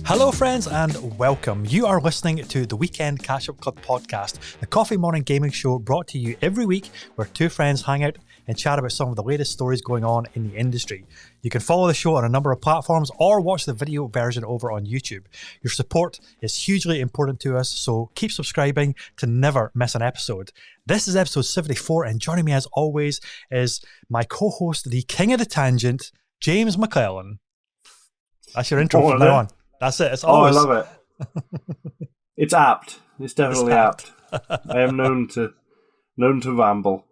Hello friends and welcome. You are listening to the Weekend Catch-Up Club podcast, the coffee morning gaming show brought to you every week where two friends hang out and chat about some of the latest stories going on in the industry. You can follow the show on a number of platforms or watch the video version over on YouTube. Your support is hugely important to us, so keep subscribing to never miss an episode. This is episode 74, and joining me as always is my co-host, the king of the tangent, James McClellan. That's your intro from now on. That's it. It's always... I love it. It's apt. It's definitely apt. I am known to ramble.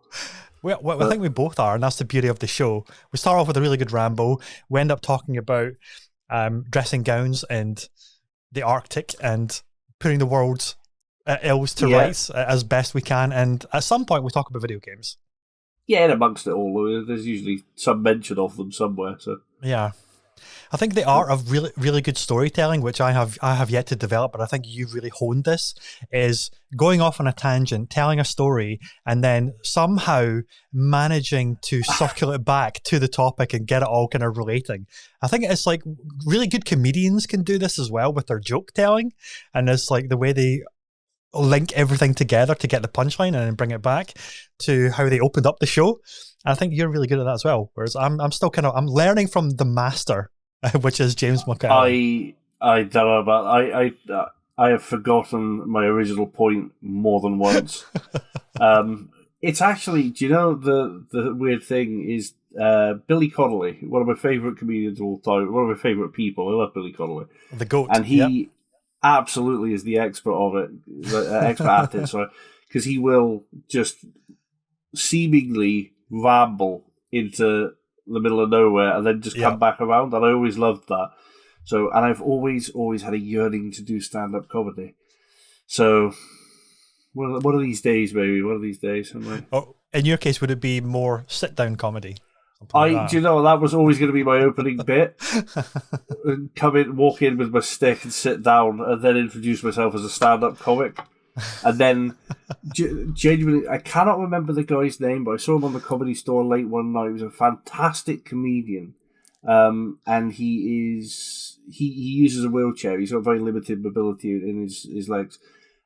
Well, I think we both are, and that's the beauty of the show. We start off with a really good ramble. We end up talking about dressing gowns and the Arctic and putting the world's ills to rights as best we can. And at some point, we talk about video games. Yeah, and amongst it all, there's usually some mention of them somewhere. So yeah. I think the art of really, really good storytelling, which I have yet to develop, but I think you've really honed this, is going off on a tangent, telling a story, and then somehow managing to circle it back to the topic and get it all kind of relating. I think it's like really good comedians can do this as well with their joke telling, and it's like the way they link everything together to get the punchline and then bring it back to how they opened up the show. I think you're really good at that as well. Whereas I'm still I'm learning from the master, which is James McClellan. I don't know about I have forgotten my original point more than once. It's actually, do you know the weird thing is Billy Connolly, one of my favourite comedians of all time, one of my favourite people. I love Billy Connolly, the GOAT, and he absolutely is the expert of it, expert at it. Sorry, because he will just seemingly ramble into the middle of nowhere and then just come back around, and I always loved that. So, and I've always had a yearning to do stand-up comedy. So, one of these days, maybe one of these days. Oh, in your case, would it be more sit-down comedy? Do you know that was always going to be my opening bit? Come in, walk in with my stick, and sit down, and then introduce myself as a stand-up comic. And then, genuinely, I cannot remember the guy's name, but I saw him on the Comedy Store late one night. He was a fantastic comedian, and he uses a wheelchair. He's got very limited mobility in his legs.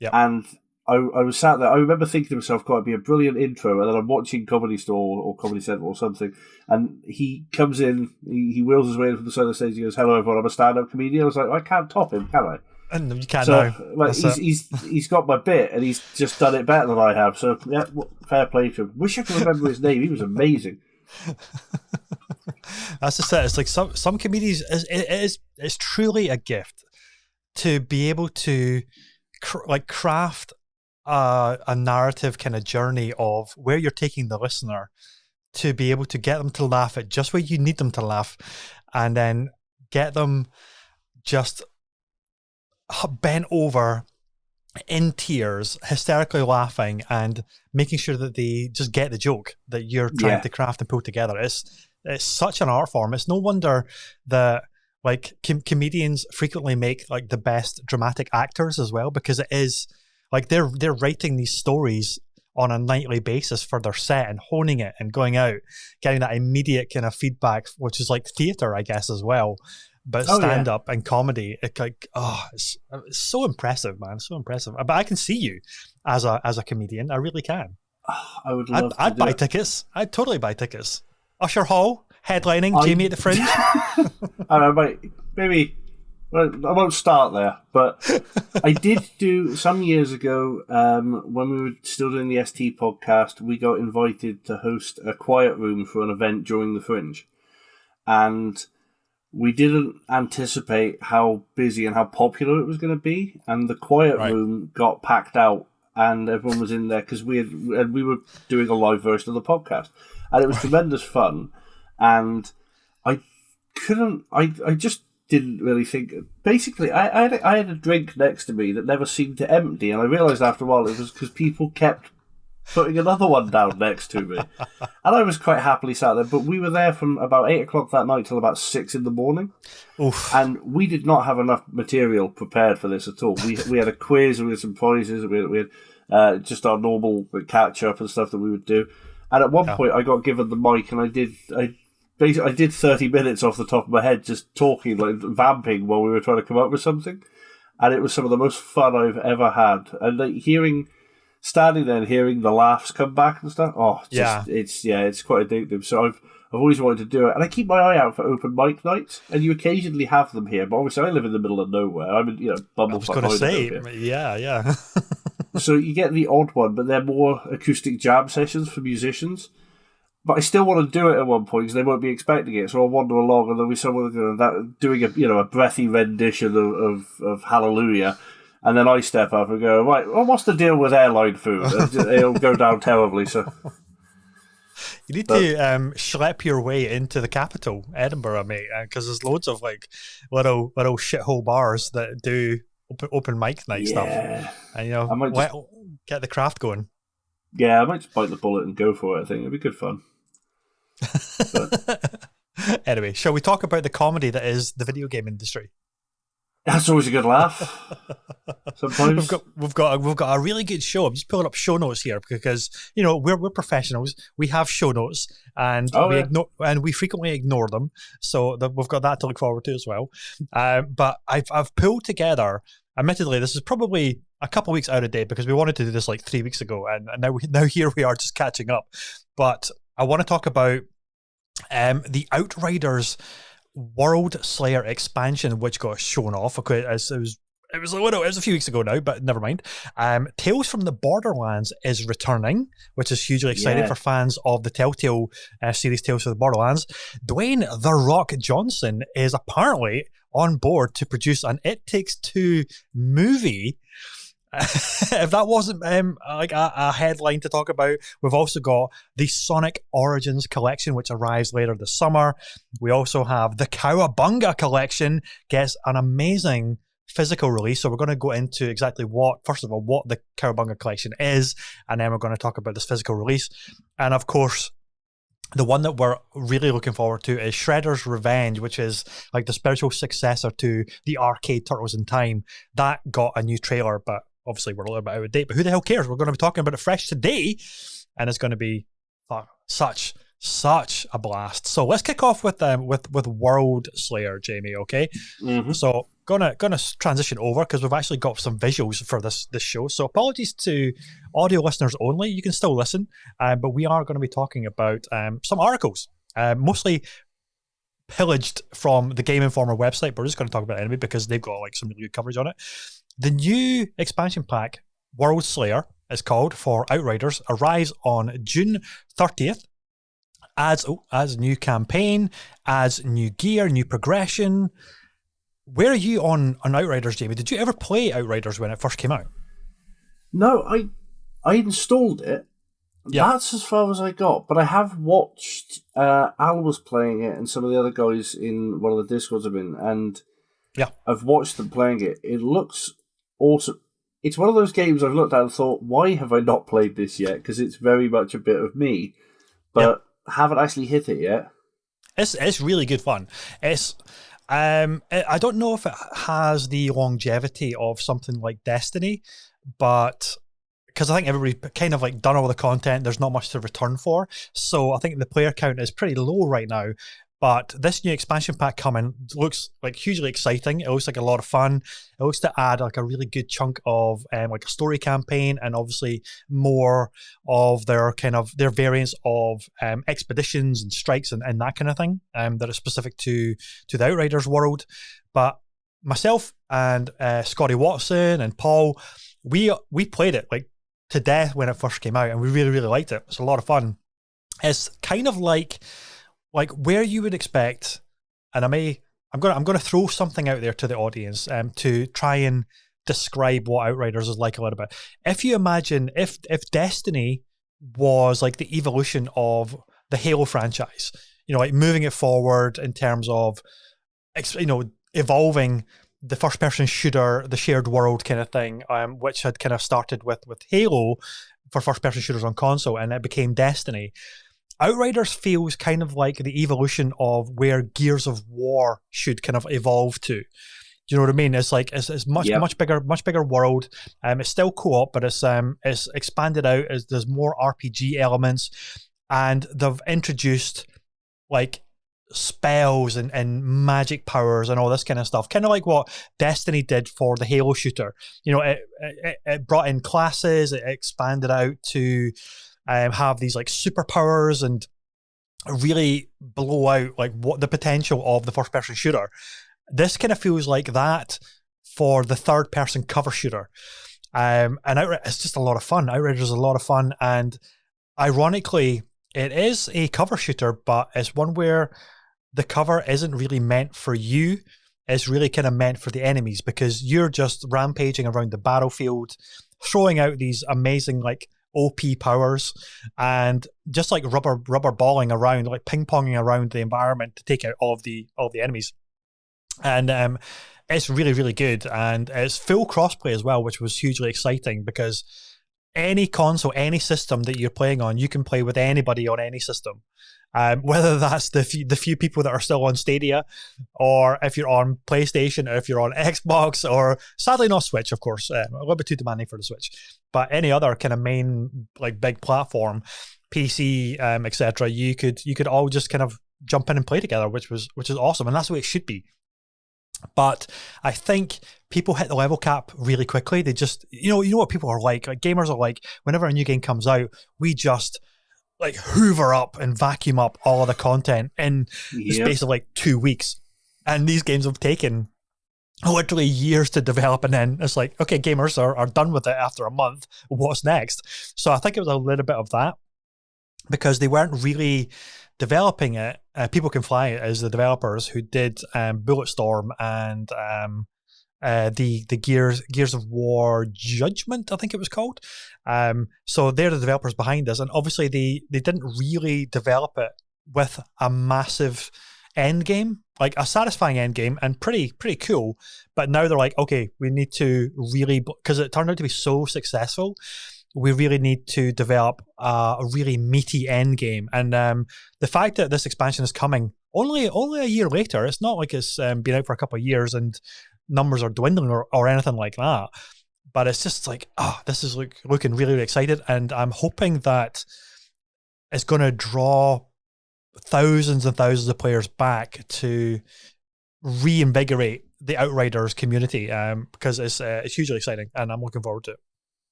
Yep. And I was sat there. I remember thinking to myself, "God, it'd be a brilliant intro." And then I'm watching Comedy Store or Comedy Central or something, and he comes in. He wheels his way in from the side of the stage. He goes, "Hello, everyone. I'm a stand-up comedian." I was like, "I can't top him, can I?" And you can't so, know. Like, he's got my bit, and he's just done it better than I have. So, yeah, fair play to him. Wish I could remember his name. He was amazing. That's just it. It's like some comedians. It's truly a gift to be able to craft a narrative kind of journey of where you're taking the listener to be able to get them to laugh at just where you need them to laugh, and then get them just bent over in tears, hysterically laughing, and making sure that they just get the joke that you're trying to craft and pull together. It's such an art form. It's no wonder that comedians frequently make like the best dramatic actors as well, because it is like they're writing these stories on a nightly basis for their set and honing it and going out, getting that immediate kind of feedback, which is like theatre, I guess, as well. But stand-up and comedy, it's so impressive, man. So impressive. But I can see you as a comedian. I really can. I would love I'd buy tickets. I'd totally buy tickets. Usher Hall, headlining, Jamie at the Fringe. I don't know, maybe I won't start there, but I did do, some years ago, when we were still doing the ST podcast, we got invited to host a quiet room for an event during the Fringe. And we didn't anticipate how busy and how popular it was going to be, and the quiet room got packed out, and everyone was in there because we were doing a live version of the podcast, and it was tremendous fun. And I just didn't really think. Basically, I had a drink next to me that never seemed to empty, and I realised after a while it was because people kept putting another one down next to me. And I was quite happily sat there, but we were there from about 8 o'clock that night till about 6 in the morning. Oof. And we did not have enough material prepared for this at all. We had a quiz, we had some prizes, we had just our normal catch-up and stuff that we would do. And at one Yeah. point, I got given the mic, and I did 30 minutes off the top of my head just talking, like vamping while we were trying to come up with something. And it was some of the most fun I've ever had. And like standing there and hearing the laughs come back and stuff. Oh, it's quite addictive. So I've always wanted to do it, and I keep my eye out for open mic nights. And you occasionally have them here, but obviously I live in the middle of nowhere. I'm in Bumblefuck. I was going to say, yeah. So you get the odd one, but they're more acoustic jam sessions for musicians. But I still want to do it at one point because they won't be expecting it. So I'll wander along and there'll be someone doing a breathy rendition of Hallelujah. And then I step up and go, right, well, what's the deal with airline food? It'll go down terribly. So you need to schlep your way into the capital, Edinburgh, mate, because there's loads of like little shithole bars that do open mic night stuff. And I might get the craft going. Yeah, I might just bite the bullet and go for it. I think it'd be good fun. Anyway, shall we talk about the comedy that is the video game industry? That's always a good laugh. Sometimes we've got a really good show. I'm just pulling up show notes here because we're professionals. We have show notes and we frequently ignore them. So we've got that to look forward to as well. But I've pulled together. Admittedly, this is probably a couple of weeks out of date because we wanted to do this like 3 weeks ago, and now here we are just catching up. But I want to talk about the Outriders World Slayer expansion, which got shown off. Okay, it was a few weeks ago now, but never mind. Tales from the Borderlands is returning, which is hugely exciting for fans of the Telltale series Tales from the Borderlands. Dwayne "The Rock" Johnson is apparently on board to produce an It Takes Two movie. If that wasn't like a headline to talk about, we've also got the Sonic Origins collection, which arrives later this summer. We also have the Cowabunga collection gets an amazing physical release. So we're going to go into exactly what the Cowabunga collection is, and then we're going to talk about this physical release. And of course, the one that we're really looking forward to is Shredder's Revenge, which is like the spiritual successor to the arcade Turtles in Time. That got a new trailer, but obviously we're a little bit out of date. But who the hell cares? We're going to be talking about it fresh today, and it's going to be such a blast. So let's kick off with World Slayer, Jamie. Okay, So gonna transition over because we've actually got some visuals for this show. So apologies to audio listeners only. You can still listen, but we are going to be talking about some articles, mostly pillaged from the Game Informer website. But we're just going to talk about it anyway because they've got like some really good coverage on it. The new expansion pack, World Slayer, is called, for Outriders, arrives on June 30th. Adds new campaign, adds new gear, new progression. Where are you on Outriders, Jamie? Did you ever play Outriders when it first came out? No, I installed it. Yep. That's as far as I got. But I have watched Al was playing it and some of the other guys in one of the Discords I'm in, and I've watched them playing it. It looks awesome. It's one of those games I've looked at and thought, why have I not played this yet? Because it's very much a bit of me. But haven't actually hit it yet. It's really good fun. It's I don't know if it has the longevity of something like Destiny, but because I think everybody kind of like done all the content, there's not much to return for. So I think the player count is pretty low right now. But this new expansion pack coming looks like hugely exciting. It looks like a lot of fun. It looks to add like a really good chunk of like a story campaign, and obviously more of their variants of expeditions and strikes and that kind of thing that are specific to the Outriders world. But myself and Scotty Watson and Paul, we played it like to death when it first came out, and we really, really liked it. It's a lot of fun. It's kind of like where you would expect, and I'm going to throw something out there to the audience to try and describe what Outriders is like a little bit. If you imagine if Destiny was like the evolution of the Halo franchise, like moving it forward in terms of evolving the first person shooter, the shared world kind of thing, which had kind of started with Halo for first person shooters on console, and it became Destiny. Outriders feels kind of like the evolution of where Gears of War should kind of evolve to. Do you know what I mean? It's like it's much bigger world. It's still co-op, but it's expanded out. There's more RPG elements. and they've introduced like spells and magic powers and all this kind of stuff, kind of like what Destiny did for the Halo shooter. You know, it brought in classes, it expanded out to have these like superpowers and really blow out like what the potential of the first person shooter. This kind of feels like that for the third person cover shooter. And it's just a lot of fun. Outriders is a lot of fun, and ironically, it is a cover shooter, but it's one where the cover isn't really meant for you. It's really kind of meant for the enemies, because you're just rampaging around the battlefield, throwing out these amazing like OP powers and just like rubber balling around, like ping ponging around the environment to take out all of the enemies. And it's really, really good, and it's full crossplay as well, which was hugely exciting, because any console, any system that you're playing on, you can play with anybody on any system. Whether that's the few people that are still on Stadia, or if you're on PlayStation, or if you're on Xbox, or sadly not Switch, of course, a little bit too demanding for the Switch, but any other kind of main like big platform, PC, etc. You could all just kind of jump in and play together, which is awesome, and that's the way it should be. But I think people hit the level cap really quickly. They just, you know what people are like gamers are like, whenever a new game comes out, we just like hoover up and vacuum up all of the content in the space of like 2 weeks. And these games have taken literally years to develop, and then it's like, okay, gamers are done with it after a month. What's next? So I think it was a little bit of that, because they weren't really developing it. People Can Fly as the developers who did Bulletstorm and the Gears of War Judgment, I think it was called. So they're the developers behind this, and obviously they didn't really develop it with a massive end game, like a satisfying end game, and pretty cool. But now they're like, okay, we need to really, because it turned out to be so successful, we really need to develop a really meaty end game. And the fact that this expansion is coming only a year later, it's not like it's been out for a couple of years and numbers are dwindling or anything like that. But it's just like, this is looking really, really excited. And I'm hoping that it's going to draw thousands and thousands of players back to reinvigorate the Outriders community, because it's hugely exciting, and I'm looking forward to it.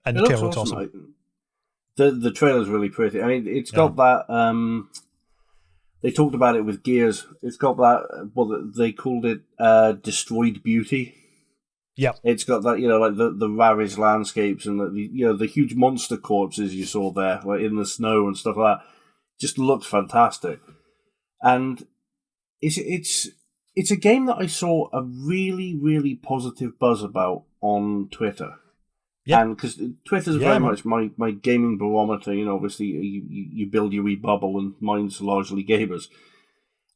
And the trailer looks awesome. Like, the trailer's really pretty. I mean, it's got that. They talked about it with Gears. It's got that. What they called it, destroyed beauty. Yeah, it's got that. Like the ravaged landscapes and the huge monster corpses you saw there, like in the snow and stuff like that. Just looks fantastic, and it's a game that I saw a really, really positive buzz about on Twitter. Yeah, and because Twitter's very much my gaming barometer. Obviously you build your wee bubble, and mine's largely gamers.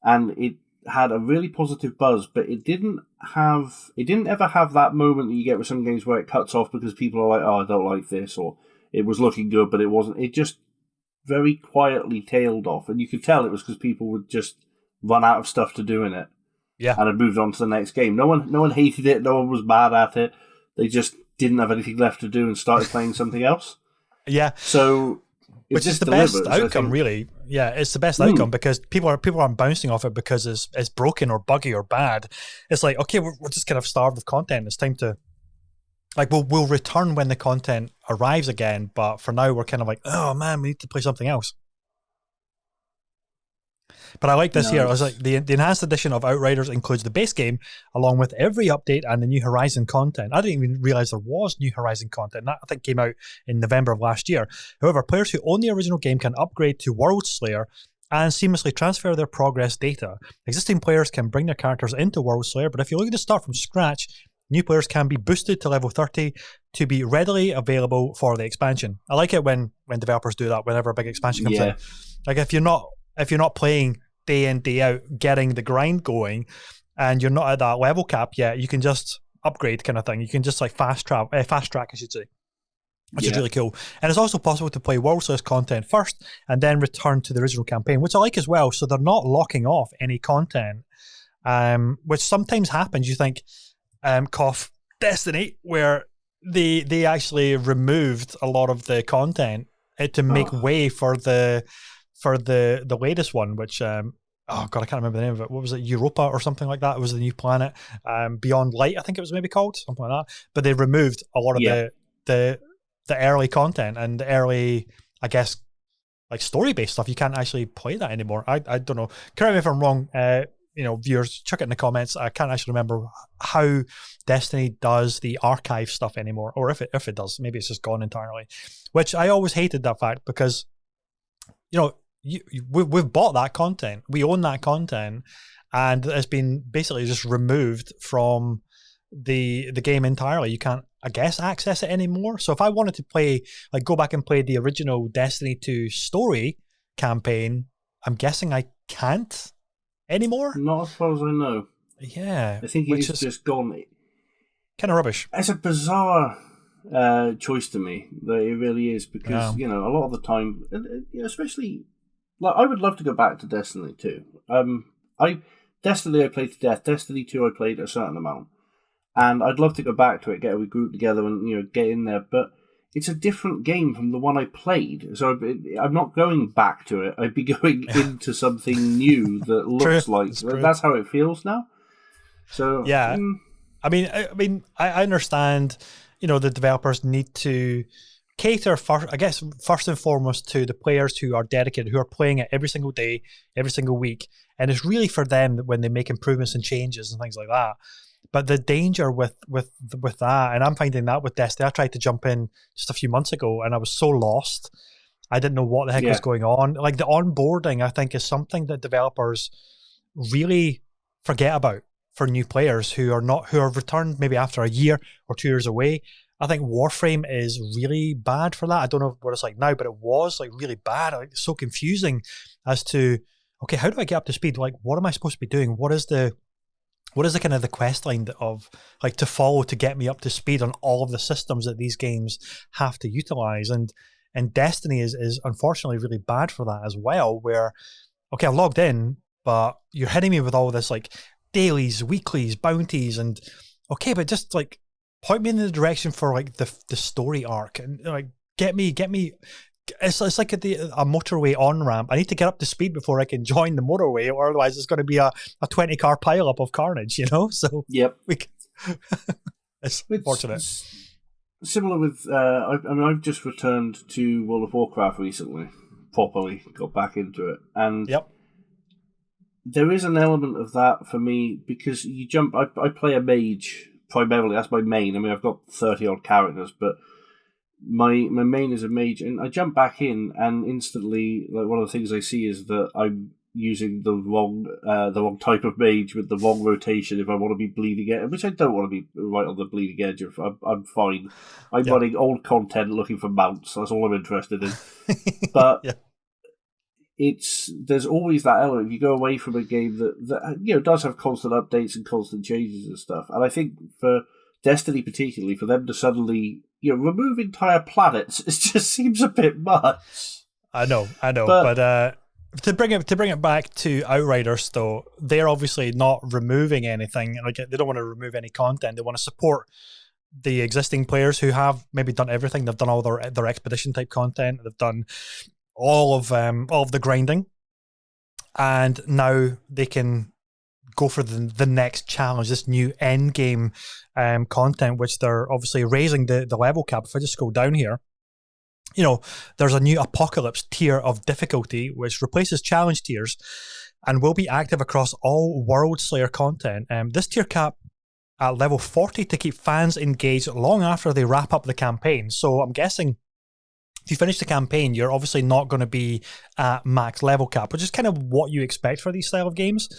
And it had a really positive buzz, but it didn't ever have that moment that you get with some games where it cuts off because people are like, oh, I don't like this, or it was looking good, but it wasn't. It just very quietly tailed off, and you could tell it was because people would just run out of stuff to do in it. Yeah, and had moved on to the next game. No one hated it. No one was mad at it. They just didn't have anything left to do and started playing something else. Yeah. So, which is the best outcome, really. Yeah, it's the best outcome, because people aren't bouncing off it because it's broken or buggy or bad. It's like, okay, we're just kind of starved of content. It's time to, like, we'll return when the content arrives again. But for now, we're kind of like, oh man, we need to play something else. But I like this here. I was like, the enhanced edition of Outriders includes the base game, along with every update and the New Horizon content. I didn't even realize there was New Horizon content. That, I think, came out in November of last year. However, players who own the original game can upgrade to World Slayer and seamlessly transfer their progress data. Existing players can bring their characters into World Slayer, but if you're looking to start from scratch, new players can be boosted to level 30 to be readily available for the expansion. I like it when developers do that whenever a big expansion comes in. Like, if you're not playing day in, day out, getting the grind going, and you're not at that level cap yet, you can just upgrade, kind of thing. You can just like fast track, I should say, which is really cool. And it's also possible to play World Slayer content first and then return to the original campaign, which I like as well. So they're not locking off any content, which sometimes happens. You think, cough, Destiny, where they actually removed a lot of the content it to make way for the latest one, which oh god, I can't remember the name of it. What was it? Europa or something like that. It was the new planet, Beyond Light, I think it was maybe called, something like that. But they removed a lot of the early content and the early, I guess, like story-based stuff. You can't actually play that anymore. I don't know. Correct me if I'm wrong. Viewers, chuck it in the comments. I can't actually remember how Destiny does the archive stuff anymore, or if it does. Maybe it's just gone entirely. Which I always hated that fact, because we've bought that content, we own that content, and it's been basically just removed from the game entirely. You can't, I guess, access it anymore. So if I wanted to play, like, go back and play the original Destiny 2 story campaign, I'm guessing I can't anymore. Not as far as I know. Yeah, I think it's just gone. Kind of rubbish. It's a bizarre choice to me. That it really is, because a lot of the time, especially, like, I would love to go back to Destiny 2. Destiny I played to death. Destiny 2 I played a certain amount, and I'd love to go back to it, get a group together, and get in there. But it's a different game from the one I played, so I'm not going back to it. I'd be going into something new that looks like. That's how it feels now. So yeah, I mean, I understand. The developers need to cater first and foremost to the players who are dedicated, who are playing it every single day, every single week, and it's really for them when they make improvements and changes and things like that. But the danger with that, and I'm finding that with Destiny, I tried to jump in just a few months ago, and I was so lost. I didn't know what the heck was going on. Like, the onboarding, I think, is something that developers really forget about for new players who have returned maybe after a year or 2 years away. I think Warframe is really bad for that. I don't know what it's like now, but it was like really bad. Like, it's so confusing as to, okay, how do I get up to speed? Like, what am I supposed to be doing? What is the kind of the quest line of, like, to follow to get me up to speed on all of the systems that these games have to utilize? And Destiny is unfortunately really bad for that as well, where, okay, I've logged in, but you're hitting me with all this, like, dailies, weeklies, bounties, and okay, but just, like, point me in the direction for, like, the story arc, and, like, get me. It's like a motorway on-ramp. I need to get up to speed before I can join the motorway, or otherwise it's going to be a 20-car pileup of carnage, So yep, it's unfortunate. Similar with, I've just returned to World of Warcraft recently, properly got back into it, and there is an element of that for me, because you jump. I play a mage primarily. That's my main. I mean, I've got 30-odd characters, but my main is a mage, and I jump back in, and instantly, like, one of the things I see is that I'm using the wrong type of mage with the wrong rotation if I want to be bleeding edge, which I don't want to be right on the bleeding edge of. I'm fine. I'm running old content looking for mounts. That's all I'm interested in. But there's always that element. If you go away from a game that does have constant updates and constant changes and stuff, and I think for Destiny particularly, for them to suddenly remove entire planets, it just seems a bit much. I know, but to bring it back to Outriders, though, they're obviously not removing anything. Like, they don't want to remove any content. They want to support the existing players who have maybe done everything. They've done all their expedition type content. They've done all of the grinding, and now they can go for the next challenge, this new end game content, which they're obviously raising the level cap. If I just scroll down here, there's a new Apocalypse tier of difficulty, which replaces challenge tiers and will be active across all World Slayer content. This tier cap at level 40 to keep fans engaged long after they wrap up the campaign. So I'm guessing if you finish the campaign, you're obviously not going to be at max level cap, which is kind of what you expect for these style of games.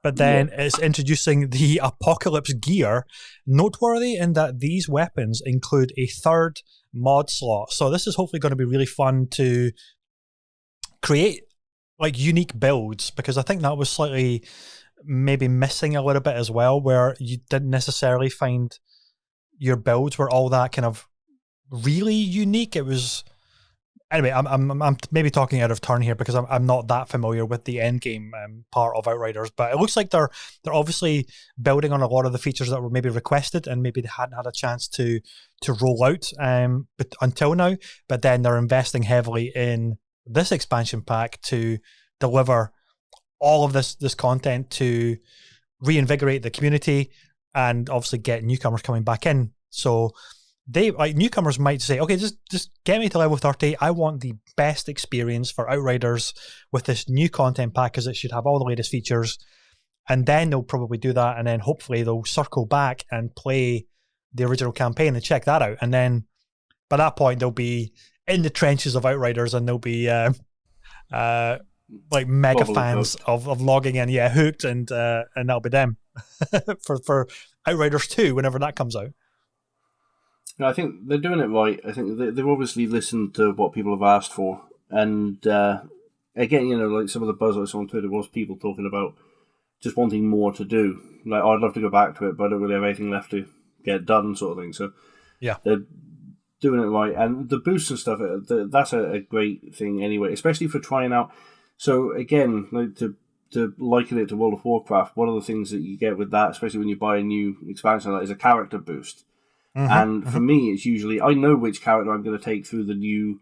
But then it's introducing the Apocalypse gear, noteworthy in that these weapons include a third mod slot. So this is hopefully going to be really fun to create, like, unique builds, because I think that was slightly maybe missing a little bit as well, where you didn't necessarily find your builds were all that kind of really unique. It was Anyway, I'm maybe talking out of turn here because I'm not that familiar with the end game part of Outriders, but it looks like they're obviously building on a lot of the features that were maybe requested and maybe they hadn't had a chance to roll out but until now. But then they're investing heavily in this expansion pack to deliver all of this content to reinvigorate the community and obviously get newcomers coming back in. So they, like, newcomers might say, okay, just get me to level 30. I want the best experience for Outriders with this new content pack because it should have all the latest features. And then they'll probably do that, and then hopefully they'll circle back and play the original campaign and check that out. And then by that point, they'll be in the trenches of Outriders, and they'll be like mega fans of logging in, hooked, and that'll be them for Outriders 2 whenever that comes out. No, I think they're doing it right. I think they've obviously listened to what people have asked for. And again, like some of the buzz I saw on Twitter was people talking about just wanting more to do. Like, oh, I'd love to go back to it, but I don't really have anything left to get done, sort of thing. So yeah, they're doing it right. And the boosts and stuff, that's a great thing anyway, especially for trying out. So again, like to liken it to World of Warcraft, one of the things that you get with that, especially when you buy a new expansion, that is a character boost. And for me, it's usually, I know which character I'm going to take through the new,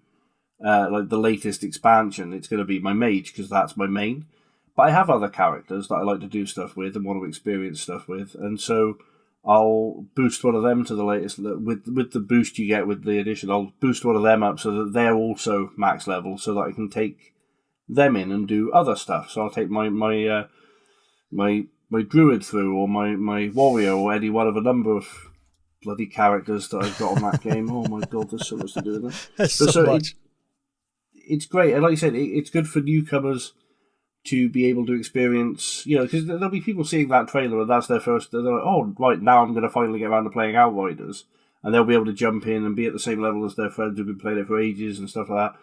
like the latest expansion. It's going to be my mage, because that's my main. But I have other characters that I like to do stuff with and want to experience stuff with. And so I'll boost one of them to the latest. With the boost you get with the edition, I'll boost one of them up so that they're also max level, so that I can take them in and do other stuff. So I'll take my druid through, or my warrior, or any one of a number of bloody characters that I've got on that game. Oh my god, there's so much to do with that. There's so much. It's great, and like you said, it's good for newcomers to be able to experience, because there'll be people seeing that trailer and that's their first. They're like, oh, right, now I'm going to finally get around to playing Outriders, and they'll be able to jump in and be at the same level as their friends who've been playing it for ages and stuff like that.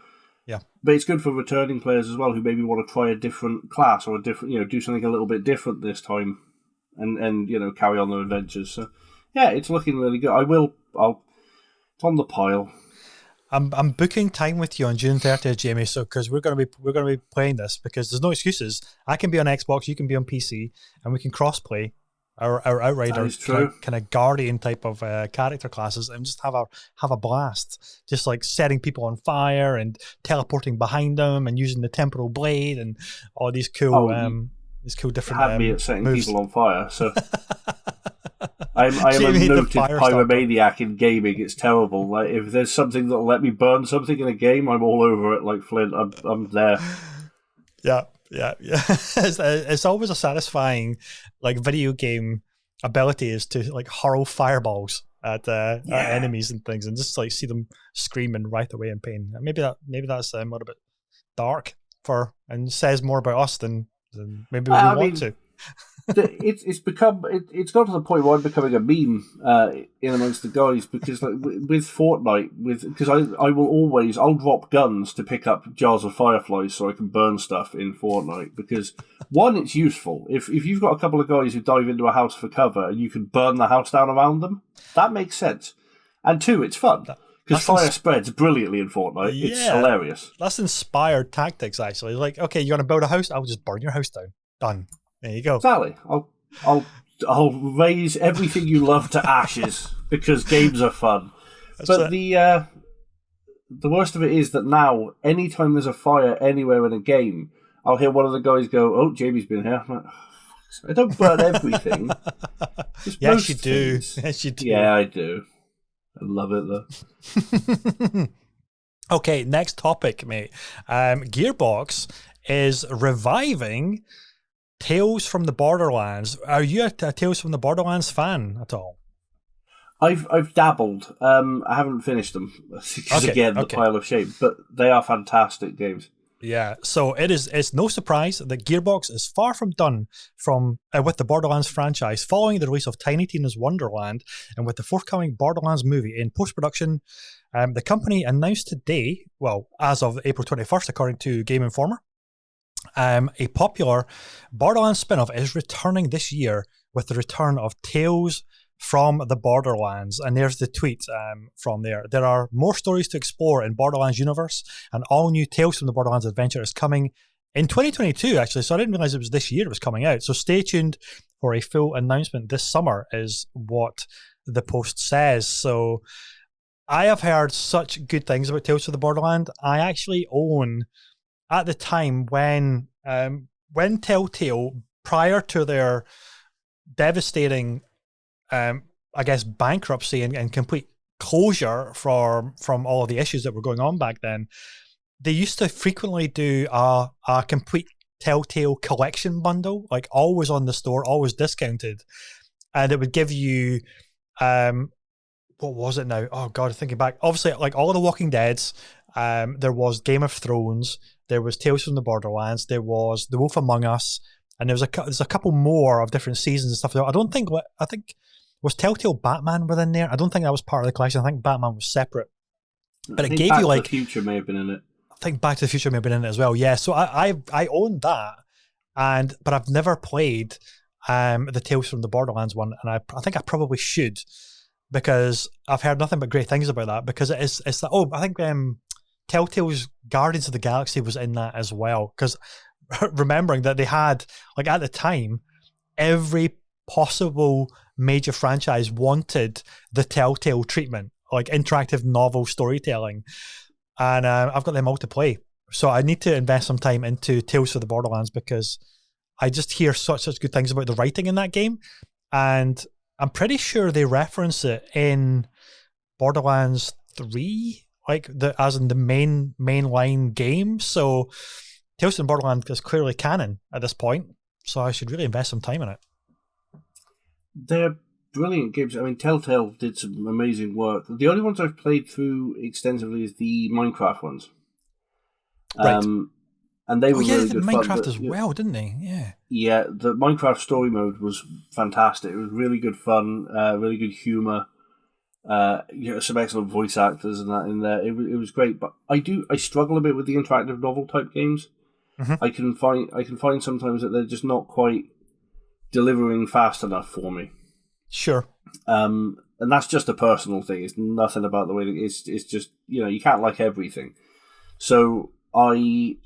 Yeah, but it's good for returning players as well who maybe want to try a different class or a different, do something a little bit different this time, and carry on their adventures. So yeah, it's looking really good. It's on the pile. I'm booking time with you on June 30th, Jamie. So because we're gonna be playing this, because there's no excuses. I can be on Xbox, you can be on PC, and we can cross-play our Outriders kind of guardian type of character classes, and just have a blast. Just like setting people on fire and teleporting behind them and using the temporal blade and all these cool different. You had me at setting moves. People on fire, so. I'm a noted pyromaniac in gaming. It's terrible. Like, if there's something that'll let me burn something in a game, I'm all over it like Flint. I'm there. Yeah. It's always a satisfying, like, video game ability is to like hurl fireballs at enemies and things, and just like see them scream and writhe away in pain. Maybe that's a little bit dark and says more about us than maybe we want to. It's got to the point where I'm becoming a meme in amongst the guys, because like with Fortnite, because I'll drop guns to pick up jars of fireflies so I can burn stuff in Fortnite, because one, it's useful. If you've got a couple of guys who dive into a house for cover and you can burn the house down around them, that makes sense. And two, it's fun. Because fire spreads brilliantly in Fortnite. Yeah, it's hilarious. That's inspired tactics, actually. Like, okay, you want to build a house? I'll just burn your house down. Done. There you go. Exactly. I'll raise everything you love to ashes because games are fun. But the worst of it is that now, anytime there's a fire anywhere in a game, I'll hear one of the guys go, "Oh, Jamie's been here." I'm like, I don't burn everything. Yes, you do. Yes, you do. Yeah, I do. I love it though. Okay, next topic, mate. Gearbox is reviving Tales from the Borderlands. Are you a Tales from the Borderlands fan at all? I've dabbled. I haven't finished them because the pile of shame. But they are fantastic games. Yeah, so it's no surprise that Gearbox is far from done with the Borderlands franchise, following the release of Tiny Tina's Wonderland, and with the forthcoming Borderlands movie in post-production. The company announced today, well, as of April 21st, according to Game Informer, a popular Borderlands spin-off is returning this year with the return of Tales from the Borderlands, and there's the tweet from there. There are more stories to explore in Borderlands universe. An all-new Tales from the Borderlands adventure is coming in 2022, actually, so I didn't realize it was this year it was coming out. So stay tuned for a full announcement this summer is what the post says. So I have heard such good things about Tales from the Borderland. I actually own, at the time when Telltale, prior to their devastating, I guess, bankruptcy and complete closure from all of the issues that were going on back then, they used to frequently do a complete Telltale collection bundle, like always on the store, always discounted, and it would give you, what was it now? Oh God, thinking back, obviously like all of the Walking Deads, there was Game of Thrones, there was Tales from the Borderlands, there was The Wolf Among Us, and there's a couple more of different seasons and stuff. I think was Telltale Batman within there? I don't think that was part of the collection. I think Batman was separate, but it gave you like Back to the Future may have been in it. I think Back to the Future may have been in it as well. Yeah, so I own that, but I've never played the Tales from the Borderlands one, and I think I probably should, because I've heard nothing but great things about that. Because it's that. Oh, I think Telltale's Guardians of the Galaxy was in that as well. Because remembering that they had, like, at the time, every possible major franchise wanted the Telltale treatment, like interactive novel storytelling. And I've got them all to play. So I need to invest some time into Tales of the Borderlands, because I just hear such good things about the writing in that game. And I'm pretty sure they reference it in Borderlands 3, like as in the mainline game. So Tales of the Borderlands is clearly canon at this point. So I should really invest some time in it. They're brilliant games. I mean, Telltale did some amazing work. The only ones I've played through extensively is the Minecraft ones. Right. And they were really good Minecraft fun. as well, didn't they? Yeah. Yeah, the Minecraft story mode was fantastic. It was really good fun, really good humour. Some excellent voice actors and that in there. It was great. But I struggle a bit with the interactive novel type games. Mm-hmm. I can find sometimes that they're just not quite delivering fast enough for me. Sure. And that's just a personal thing. It's nothing about the way it's just, you can't like everything. So I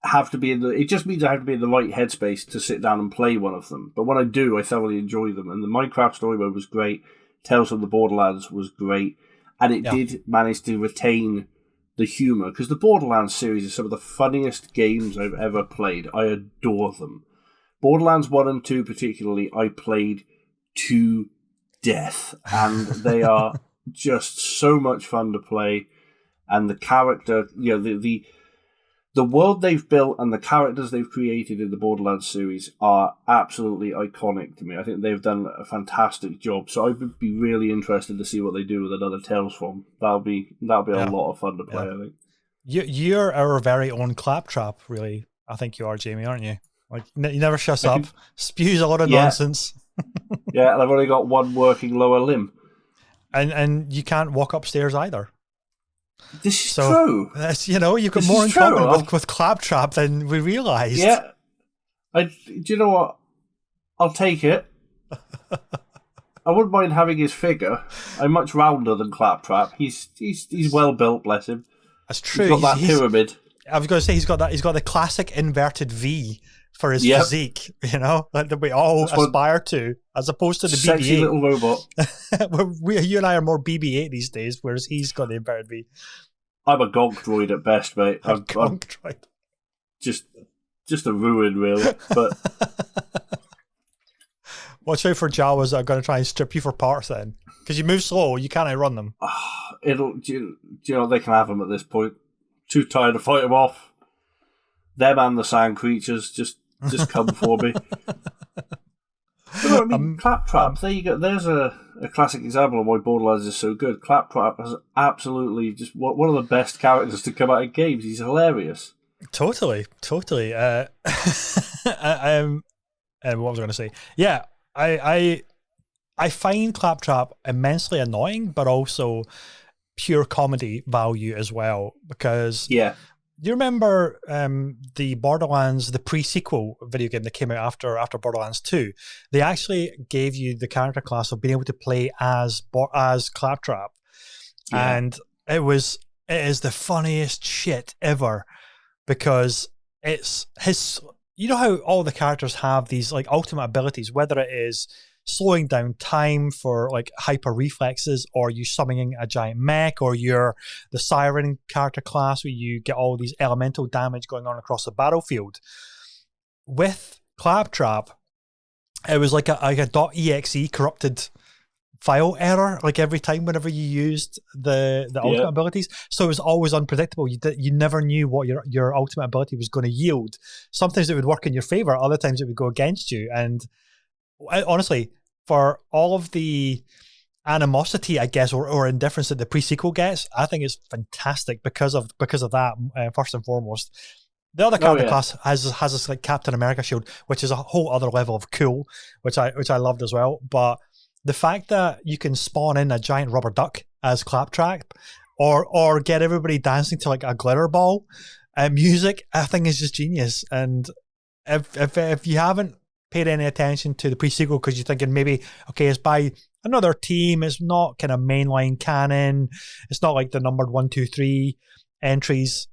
have to be it just means I have to be in the right headspace to sit down and play one of them. But when I do, I thoroughly enjoy them. And the Minecraft story mode was great. Tales from the Borderlands was great. And it did manage to retain the humour, because the Borderlands series is some of the funniest games I've ever played. I adore them. Borderlands 1 and 2 particularly, I played to death, and they are just so much fun to play. And the character, the world they've built and the characters they've created in the Borderlands series are absolutely iconic to me. I think they've done a fantastic job. So I would be really interested to see what they do with another Tales from. That'll be a lot of fun to play. I think you're our very own Claptrap, really. I think you are, Jamie, aren't you? Like, you never shuts up, spews a lot of nonsense. Yeah, and I've only got one working lower limb. And you can't walk upstairs either. This is true. That's, you've got more in common with Claptrap than we realised. Yeah. Do you know what? I'll take it. I wouldn't mind having his figure. I'm much rounder than Claptrap. He's well built, bless him. That's true. He's got that pyramid. I was going to say he's got the classic inverted V for his physique, that we all aspire to, as opposed to the sexy BB-8. Little robot. You and I are more BB-8 these days, whereas he's got the inverted V. I'm a gonk droid at best, mate. I'm droid. Just a ruin, really. But watch out for Jawas that are going to try and strip you for parts then, because you move slow, you can't outrun them. Do you know, they can have them at this point. Too tired to fight them off. Them and the sand creatures just come for me. Claptrap, there you go. There's a classic example of why Borderlands is so good. Claptrap is absolutely just one of the best characters to come out of games. He's hilarious. Totally. And what was I going to say? Yeah, I find Claptrap immensely annoying, but also pure comedy value as well, because you remember the Borderlands, the pre-sequel video game that came out after Borderlands 2? They actually gave you the character class of being able to play as Claptrap, and it is the funniest shit ever, because it's his. You know how all the characters have these like ultimate abilities, whether it is slowing down time for like hyper reflexes, or you summoning a giant mech, or you're the Siren character class where you get all these elemental damage going on across the battlefield. With Claptrap, it was like a .exe corrupted file error, like every time whenever you used the ultimate abilities. So it was always unpredictable. You never knew what your ultimate ability was going to yield. Sometimes it would work in your favor, other times it would go against you. And honestly, for all of the animosity, I guess, or indifference that the pre-sequel gets, I think it's fantastic because of that, first and foremost. The other character class has this like Captain America shield, which is a whole other level of cool, which I loved as well. But the fact that you can spawn in a giant rubber duck as Claptrap, or get everybody dancing to like a glitter ball music, I think is just genius. And if you haven't paid any attention to the pre-sequel because you're thinking maybe, okay, it's by another team, it's not kind of mainline canon, it's not like the numbered 1, 2, 3 entries,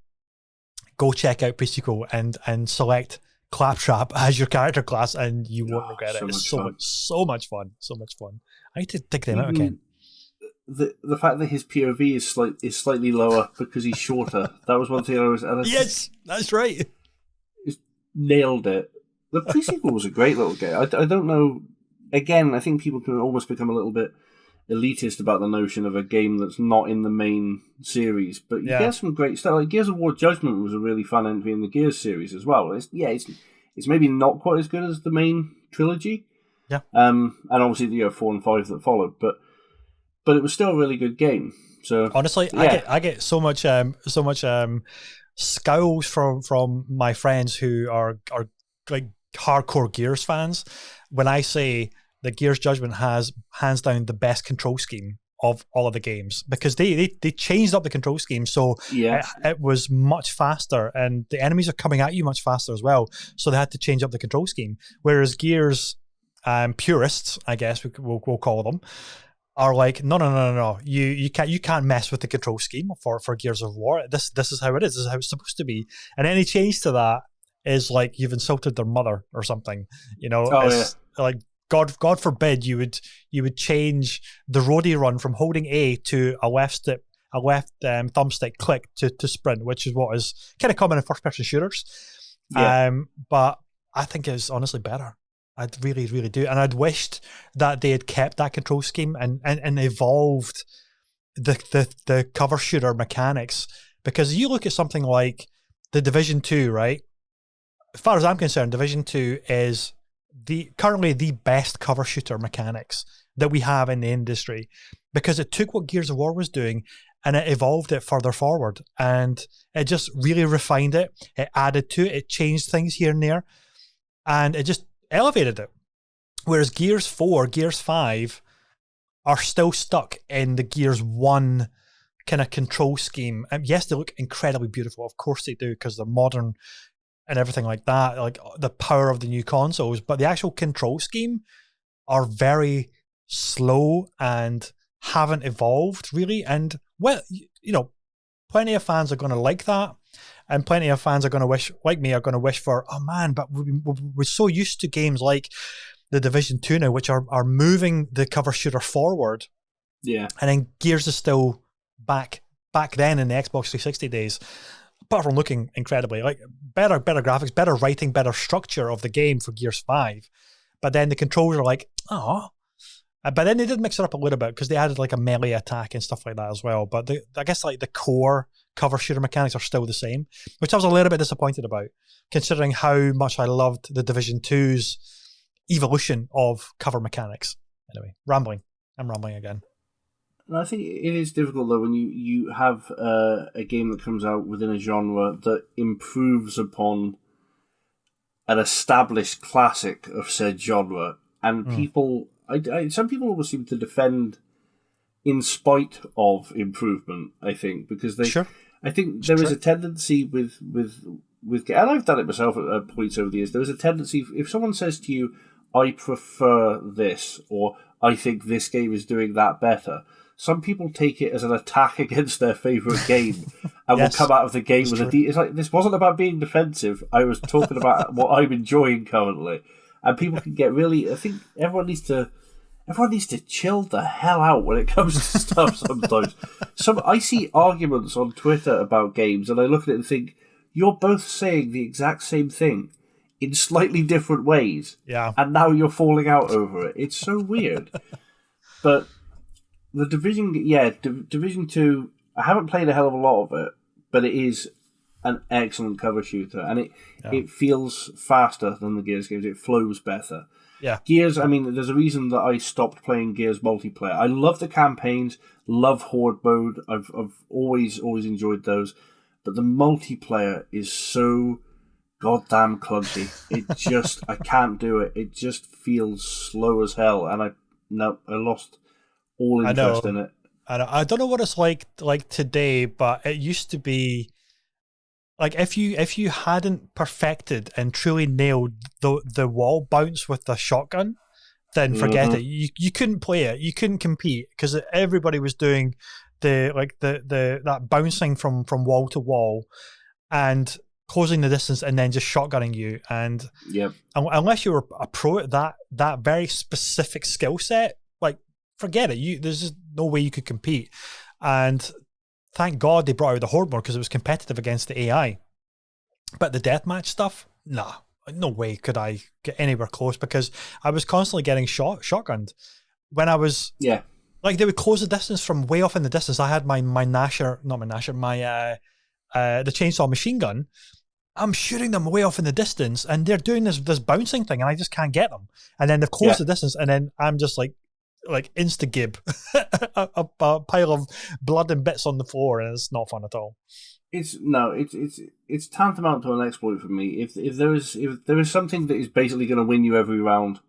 go check out pre-sequel and select Claptrap as your character class, and you won't regret it. It's so much fun. I need to dig them out again. The fact that his POV is slightly lower because he's shorter. That was one thing I was. Yes, that's right. Nailed it. The pre-sequel was a great little game. I don't know. Again, I think people can almost become a little bit elitist about the notion of a game that's not in the main series, but you get some great stuff. Like Gears of War Judgment was a really fun entry in the Gears series as well. It's maybe not quite as good as the main trilogy, and obviously the 4 and 5 that followed, but it was still a really good game. So honestly, I get so much scowls from my friends who are like hardcore Gears fans when I say that Gears Judgment has hands down the best control scheme of all of the games, because they changed up the control scheme, so it was much faster, and the enemies are coming at you much faster as well, so they had to change up the control scheme. Whereas Gears purists, I guess we'll call them, are like, no, you can't mess with the control scheme for Gears of War. This is how it is. This is how it's supposed to be. And any change to that is like you've insulted their mother or something. You know, like God forbid you would change the roadie run from holding A to a left thumbstick click to sprint, which is what is kind of common in first person shooters. But I think it's honestly better. I really, really do. And I'd wished that they had kept that control scheme and evolved the cover shooter mechanics. Because you look at something like the Division 2, right? As far as I'm concerned, Division 2 is currently the best cover shooter mechanics that we have in the industry, because it took what Gears of War was doing and it evolved it further forward, and it just really refined it. It added to it. It changed things here and there, and it just elevated it. Whereas Gears 4, Gears 5 are still stuck in the Gears 1 kind of control scheme. And yes, they look incredibly beautiful. Of course they do, because they're modern and everything like that, like the power of the new consoles. But the actual control scheme are very slow and haven't evolved really. And well, you know, plenty of fans are going to like that. And plenty of fans are going to wish, like me, are going to wish for, oh man, but we're so used to games like the Division 2 now, which are moving the cover shooter forward. Yeah. And then Gears is still back then in the Xbox 360 days, apart from looking incredibly, like better graphics, better writing, better structure of the game for Gears 5. But then the controls are like, oh. But then they did mix it up a little bit because they added like a melee attack and stuff like that as well. But I guess like the core cover shooter mechanics are still the same, which I was a little bit disappointed about, considering how much I loved the Division 2's evolution of cover mechanics. Anyway, I'm rambling again. And I think it is difficult though when you have a game that comes out within a genre that improves upon an established classic of said genre, and people, some people always seem to defend in spite of improvement. I think because they, I think there is a tendency with and I've done it myself at points over the years. There is a tendency, if someone says to you, I prefer this, or I think this game is doing that better, some people take it as an attack against their favourite game and will come out of the game with it's like, this wasn't about being defensive. I was talking about what I'm enjoying currently. And people can get really... I think everyone needs to chill the hell out when it comes to stuff sometimes. I see arguments on Twitter about games, and I look at it and think, you're both saying the exact same thing in slightly different ways. Yeah. And now you're falling out over it. It's so weird. But the Division 2, I haven't played a hell of a lot of it, but it is an excellent cover shooter, and it feels faster than the Gears games. It flows better. Yeah. Gears, I mean, there's a reason that I stopped playing Gears multiplayer. I love the campaigns, love Horde mode. I've always enjoyed those. But the multiplayer is so goddamn clunky. It just, I can't do it. It just feels slow as hell, and I lost all interest in it. I don't know what it's like today, but it used to be like if you hadn't perfected and truly nailed the wall bounce with the shotgun, then forget it. You couldn't play it. You couldn't compete because everybody was doing that bouncing from wall to wall and closing the distance and then just shotgunning you. And unless you were a pro at that very specific skill set, like forget it. There's just no way you could compete. And thank God they brought out the Horde mode because it was competitive against the AI. But the deathmatch stuff, nah, no way could I get anywhere close because I was constantly getting shotgunned when I was like they would close the distance from way off in the distance. I had my the chainsaw machine gun. I'm shooting them way off in the distance, and they're doing this bouncing thing, and I just can't get them. And then they've closed the distance, and then I'm just like insta-gib, a pile of blood and bits on the floor, and it's not fun at all. It's tantamount to an exploit for me. If there is something that is basically going to win you every round,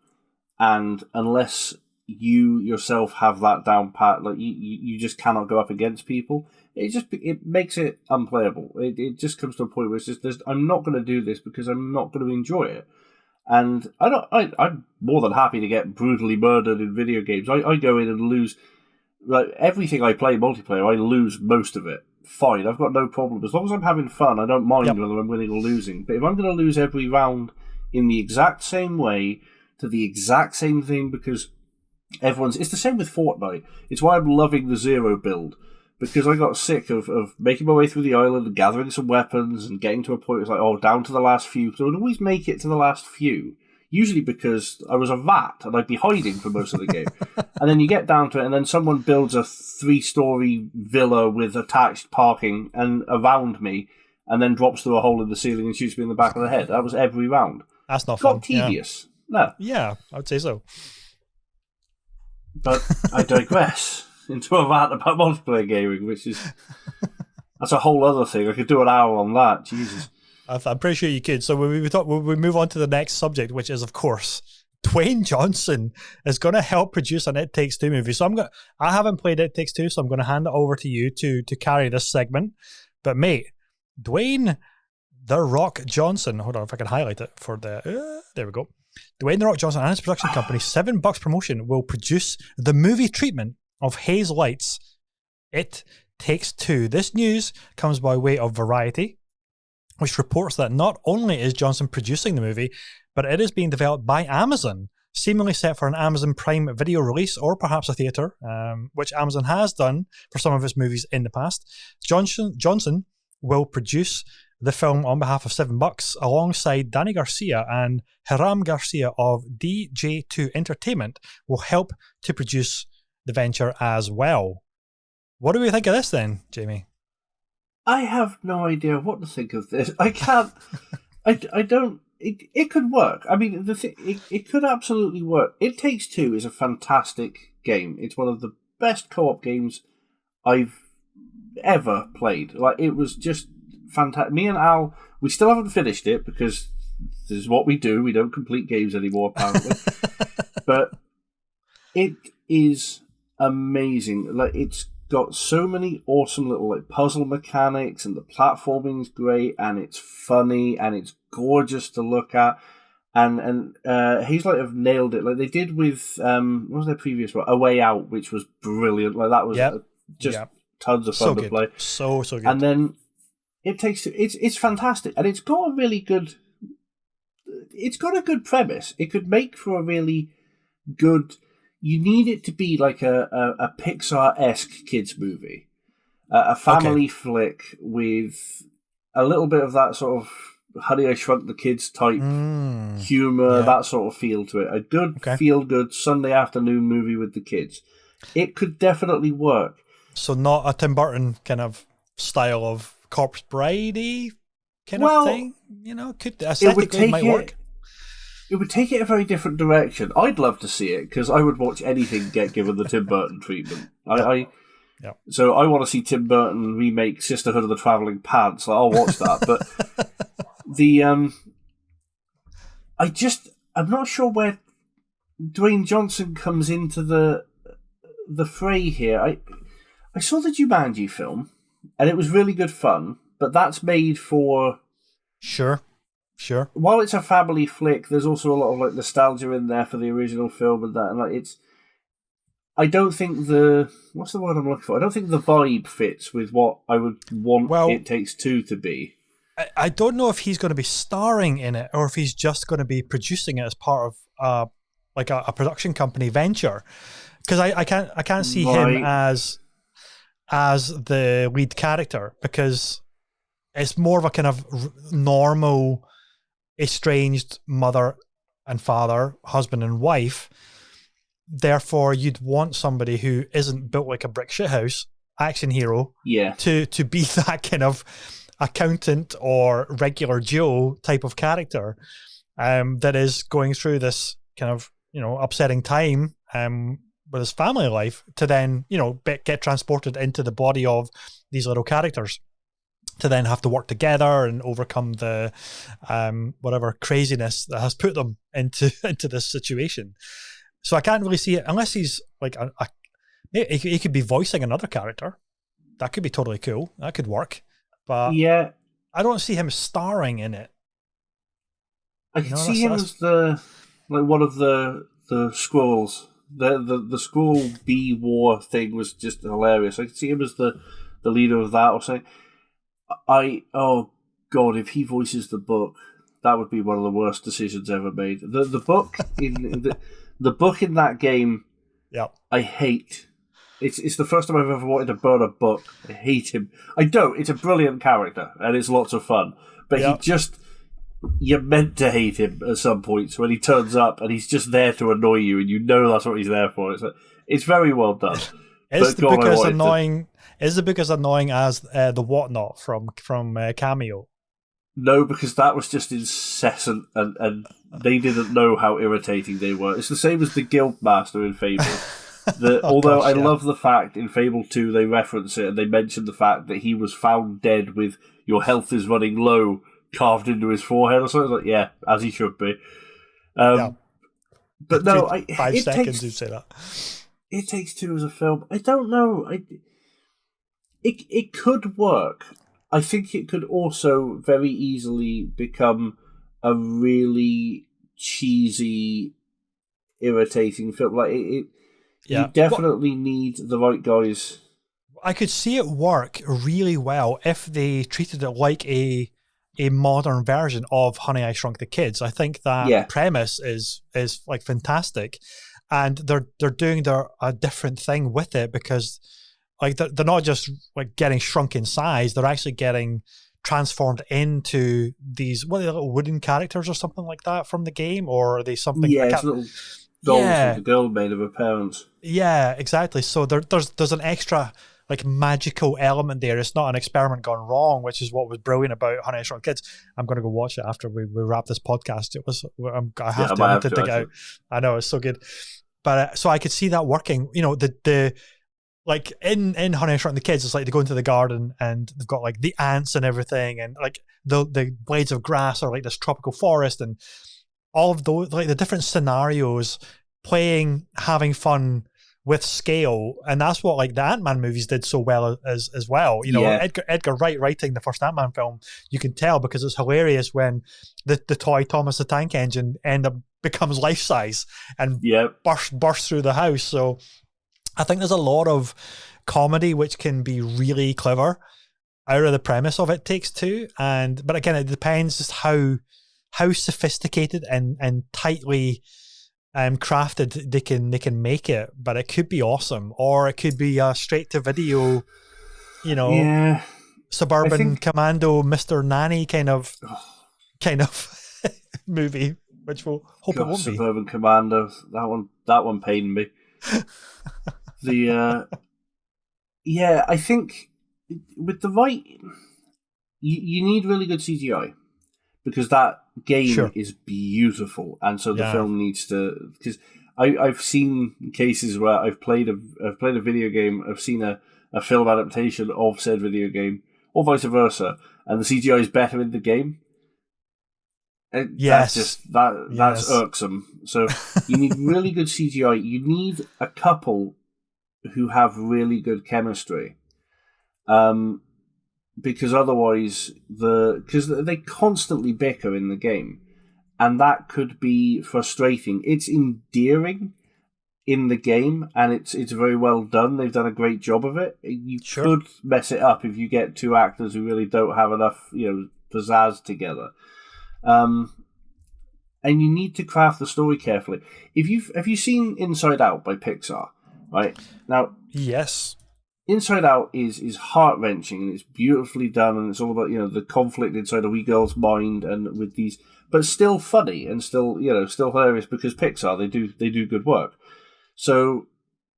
and unless you yourself have that down pat, like you just cannot go up against people. It makes it unplayable. It just comes to a point where it's just I'm not going to do this because I'm not going to enjoy it. And I'm more than happy to get brutally murdered in video games. I go in and lose like everything I play multiplayer. I lose most of it. Fine, I've got no problem as long as I'm having fun. I don't mind whether I'm winning or losing. But if I'm going to lose every round in the exact same way to the exact same thing because it's the same with Fortnite. It's why I'm loving the Zero build. Because I got sick of making my way through the island and gathering some weapons and getting to a point where it's like, down to the last few. So I'd always make it to the last few. Usually because I was a vat and I'd be hiding for most of the game. And then you get down to it and then someone builds a 3-story villa with attached parking and around me and then drops through a hole in the ceiling and shoots me in the back of the head. That was every round. That's not fun. Got tedious. No. Yeah, I would say so. But I digress into a rant about multiplayer gaming, that's a whole other thing. I could do an hour on that. Jesus. I'm pretty sure you could. So we move on to the next subject, which is, of course, Dwayne Johnson is going to help produce an It Takes Two movie. So I haven't played It Takes Two, so I'm going to hand it over to you to carry this segment. But mate, Dwayne The Rock Johnson. Hold on, if I can highlight it for the. There we go. Dwayne The Rock Johnson and his production company, $7 Promotion, will produce the movie treatment of Haze Light's It Takes Two. This news comes by way of Variety, which reports that not only is Johnson producing the movie, but it is being developed by Amazon, seemingly set for an Amazon Prime Video release or perhaps a theatre, which Amazon has done for some of its movies in the past. Johnson will produce the film on behalf of $7 alongside Danny Garcia, and Hiram Garcia of DJ2 Entertainment will help to produce the venture as well. What do we think of this then, Jamie? I have no idea what to think of this. I can't. I don't. It could work. I mean, it could absolutely work. It Takes Two is a fantastic game. It's one of the best co-op games I've ever played. Like, it was just fantastic. Me and Al, we still haven't finished it because this is what we do. We don't complete games anymore, apparently. But it is amazing. Like, it's got so many awesome little like puzzle mechanics, and the platforming's great, and it's funny, and it's gorgeous to look at. And Hazelight have nailed it, like they did with what was their previous one, A Way Out, which was brilliant. Like that was just tons of fun to play. So good. And then it's fantastic, and it's got a really good. It's got a good premise. It could make for a really good. You need it to be like a Pixar-esque kids movie, a family flick with a little bit of that sort of Honey, I Shrunk the Kids type humor, that sort of feel to it. A good, feel-good Sunday afternoon movie with the kids. It could definitely work. So not a Tim Burton kind of style of Corpse Bride-y kind of thing? You know, could aesthetically might work. It would take it a very different direction. I'd love to see it, because I would watch anything get given the Tim Burton treatment. So I want to see Tim Burton remake Sisterhood of the Travelling Pants. I'll watch that. But I'm not sure where Dwayne Johnson comes into the fray here. I saw the Jumanji film, and it was really good fun, but that's made for... Sure. While it's a family flick, there's also a lot of like nostalgia in there for the original film and that, and like it's... I don't think what's the word I'm looking for? I don't think the vibe fits with what I would want It Takes Two to be. I don't know if he's going to be starring in it, or if he's just going to be producing it as part of like a production company venture. Because I can't see him as the lead character, because it's more of a kind of normal estranged mother and father, husband and wife. Therefore, you'd want somebody who isn't built like a brick shithouse action hero to be that kind of accountant or regular Joe type of character that is going through this kind of, upsetting time with his family life, to then, get transported into the body of these little characters, to then have to work together and overcome the whatever craziness that has put them into this situation. So I can't really see it unless he's like he could be voicing another character. That could be totally cool. That could work. But I don't see him starring in it. I can see him as one of the squirrels. The squirrel bee war thing was just hilarious. I can see him as the leader of that or something. Oh God, if he voices the book, that would be one of the worst decisions ever made. The book in the book in that game, I hate. It's the first time I've ever wanted to burn a book. I hate him. I don't. It's a brilliant character, and it's lots of fun. But you're meant to hate him at some points when he turns up, and he's just there to annoy you, and you know that's what he's there for. It's very well done. Is the book as annoying? Is the book as annoying as the Whatnot from Cameo? No, because that was just incessant, and they didn't know how irritating they were. It's the same as the Guildmaster in Fable. I love the fact in Fable 2 they reference it, and they mention the fact that he was found dead with "your health is running low" carved into his forehead or something. It's like, as he should be. But no, 5 seconds you say that. It Takes Two as a film. I don't know. It could work. I think it could also very easily become a really cheesy, irritating film. Like you definitely need the right guys. I could see it work really well if they treated it like a modern version of Honey, I Shrunk the Kids. I think that premise is like fantastic, and they're doing a different thing with it, because like they're not just like getting shrunk in size; they're actually getting transformed into these little wooden characters or something like that from the game, or are they something? It's little dolls with the girl made of her parents. Yeah, exactly. So there's an extra like magical element there. It's not an experiment gone wrong, which is what was brilliant about Honey, I Shrunk the Kids. I'm going to go watch it after we wrap this podcast. It was I have to dig out. I know, it's so good, but so I could see that working. The like in Honey, I Shrunk the Kids, it's like they go into the garden and they've got like the ants and everything, and like the blades of grass are like this tropical forest, and all of those like the different scenarios, playing, having fun with scale, and that's what like the Ant-Man movies did so well as well. You know, Edgar Wright writing the first Ant-Man film, you can tell because it's hilarious when the toy Thomas the Tank Engine becomes life size and bursts through the house. So I think there's a lot of comedy which can be really clever out of the premise of It Takes Two, but again, it depends just how sophisticated and tightly crafted they can make it. But it could be awesome, or it could be a straight to video, suburban commando Mr. Nanny kind of movie, which we'll hope it won't be. Suburban Commando, that one pained me. I think with the right, you need really good CGI because that game is beautiful, and so the film needs to. Because I've seen cases where I've played a video game, I've seen a film adaptation of said video game, or vice versa, and the CGI is better in the game. That's irksome. So you need really good CGI. You need a couple who have really good chemistry, because otherwise because they constantly bicker in the game, and that could be frustrating. It's endearing in the game, and it's very well done. They've done a great job of it. You could mess it up if you get two actors who really don't have enough, pizzazz together. And you need to craft the story carefully. Have you seen Inside Out by Pixar? Right now, yes. Inside Out is heart wrenching and it's beautifully done, and it's all about the conflict inside a wee girl's mind, and with these, but still funny and still hilarious because Pixar they do good work. So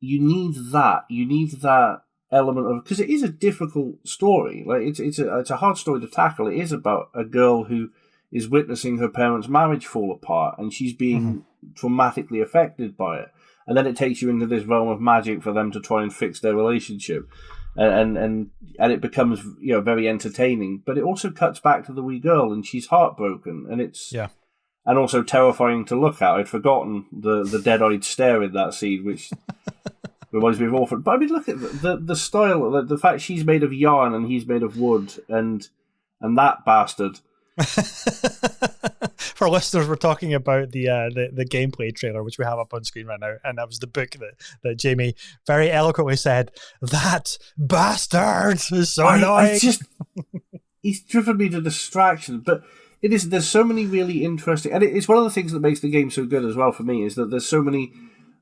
you need that element of, because it is a difficult story. Like it's a hard story to tackle. It is about a girl who is witnessing her parents' marriage fall apart, and she's being traumatically affected by it. And then it takes you into this realm of magic for them to try and fix their relationship, and it becomes very entertaining. But it also cuts back to the wee girl, and she's heartbroken, and it's and also terrifying to look at. I'd forgotten the dead-eyed stare in that scene, which reminds me of Orphan. But I mean, look at the style, the fact she's made of yarn and he's made of wood, and that bastard. For listeners, we're talking about the gameplay trailer, which we have up on screen right now, and that was the book that Jamie very eloquently said, "That bastard is so annoying." He's driven me to distraction, but there's so many really interesting, and it's one of the things that makes the game so good as well for me, is that there's so many.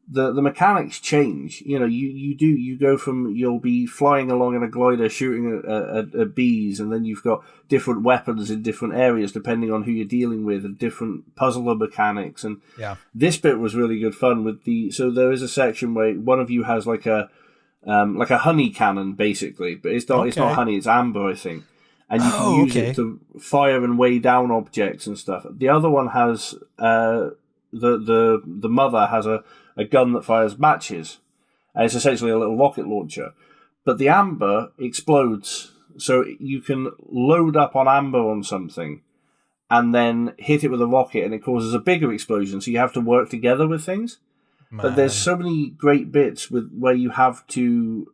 The mechanics change. You go from, you'll be flying along in a glider shooting at bees, and then you've got different weapons in different areas depending on who you're dealing with, and different puzzler mechanics. And this bit was really good fun so there is a section where one of you has like a honey cannon basically, but it's not honey, it's amber, I think. And you can use it to fire and weigh down objects and stuff. The other one has the mother has a gun that fires matches. And it's essentially a little rocket launcher. But the amber explodes, so you can load up on amber on something and then hit it with a rocket, and it causes a bigger explosion, so you have to work together with things. Man. But there's so many great bits where you have to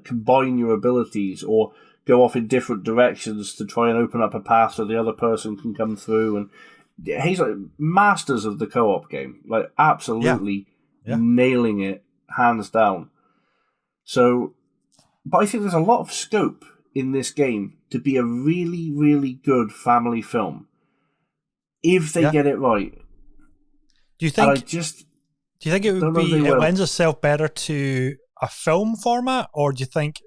combine your abilities or go off in different directions to try and open up a path so the other person can come through. And he's like masters of the co-op game, like absolutely nailing it, hands down. So, but I think there's a lot of scope in this game to be a really, really good family film if they get it right. Do you think? Do you think it would it lends itself better to a film format, or do you think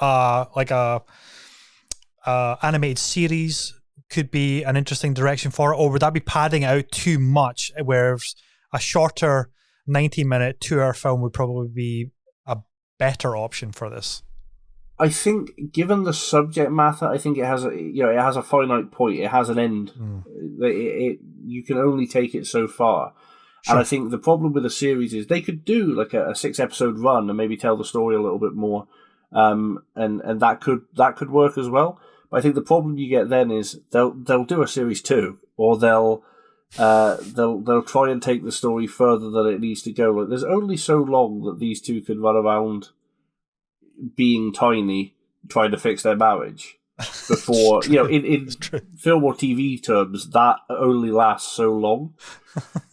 like a animated series could be an interesting direction for it, or would that be padding out too much? Whereas a shorter 90-minute 2-hour film would probably be a better option for this. I think, given the subject matter, I think it has a finite point. It has an end. You can only take it so far. Sure. And I think the problem with a series is they could do like a 6-episode run and maybe tell the story a little bit more, and that could work as well. But I think the problem you get then is they'll do a series 2, or they'll they'll try and take the story further than it needs to go. Like, there's only so long that these two can run around being tiny, trying to fix their marriage. Before, in film or TV terms, that only lasts so long.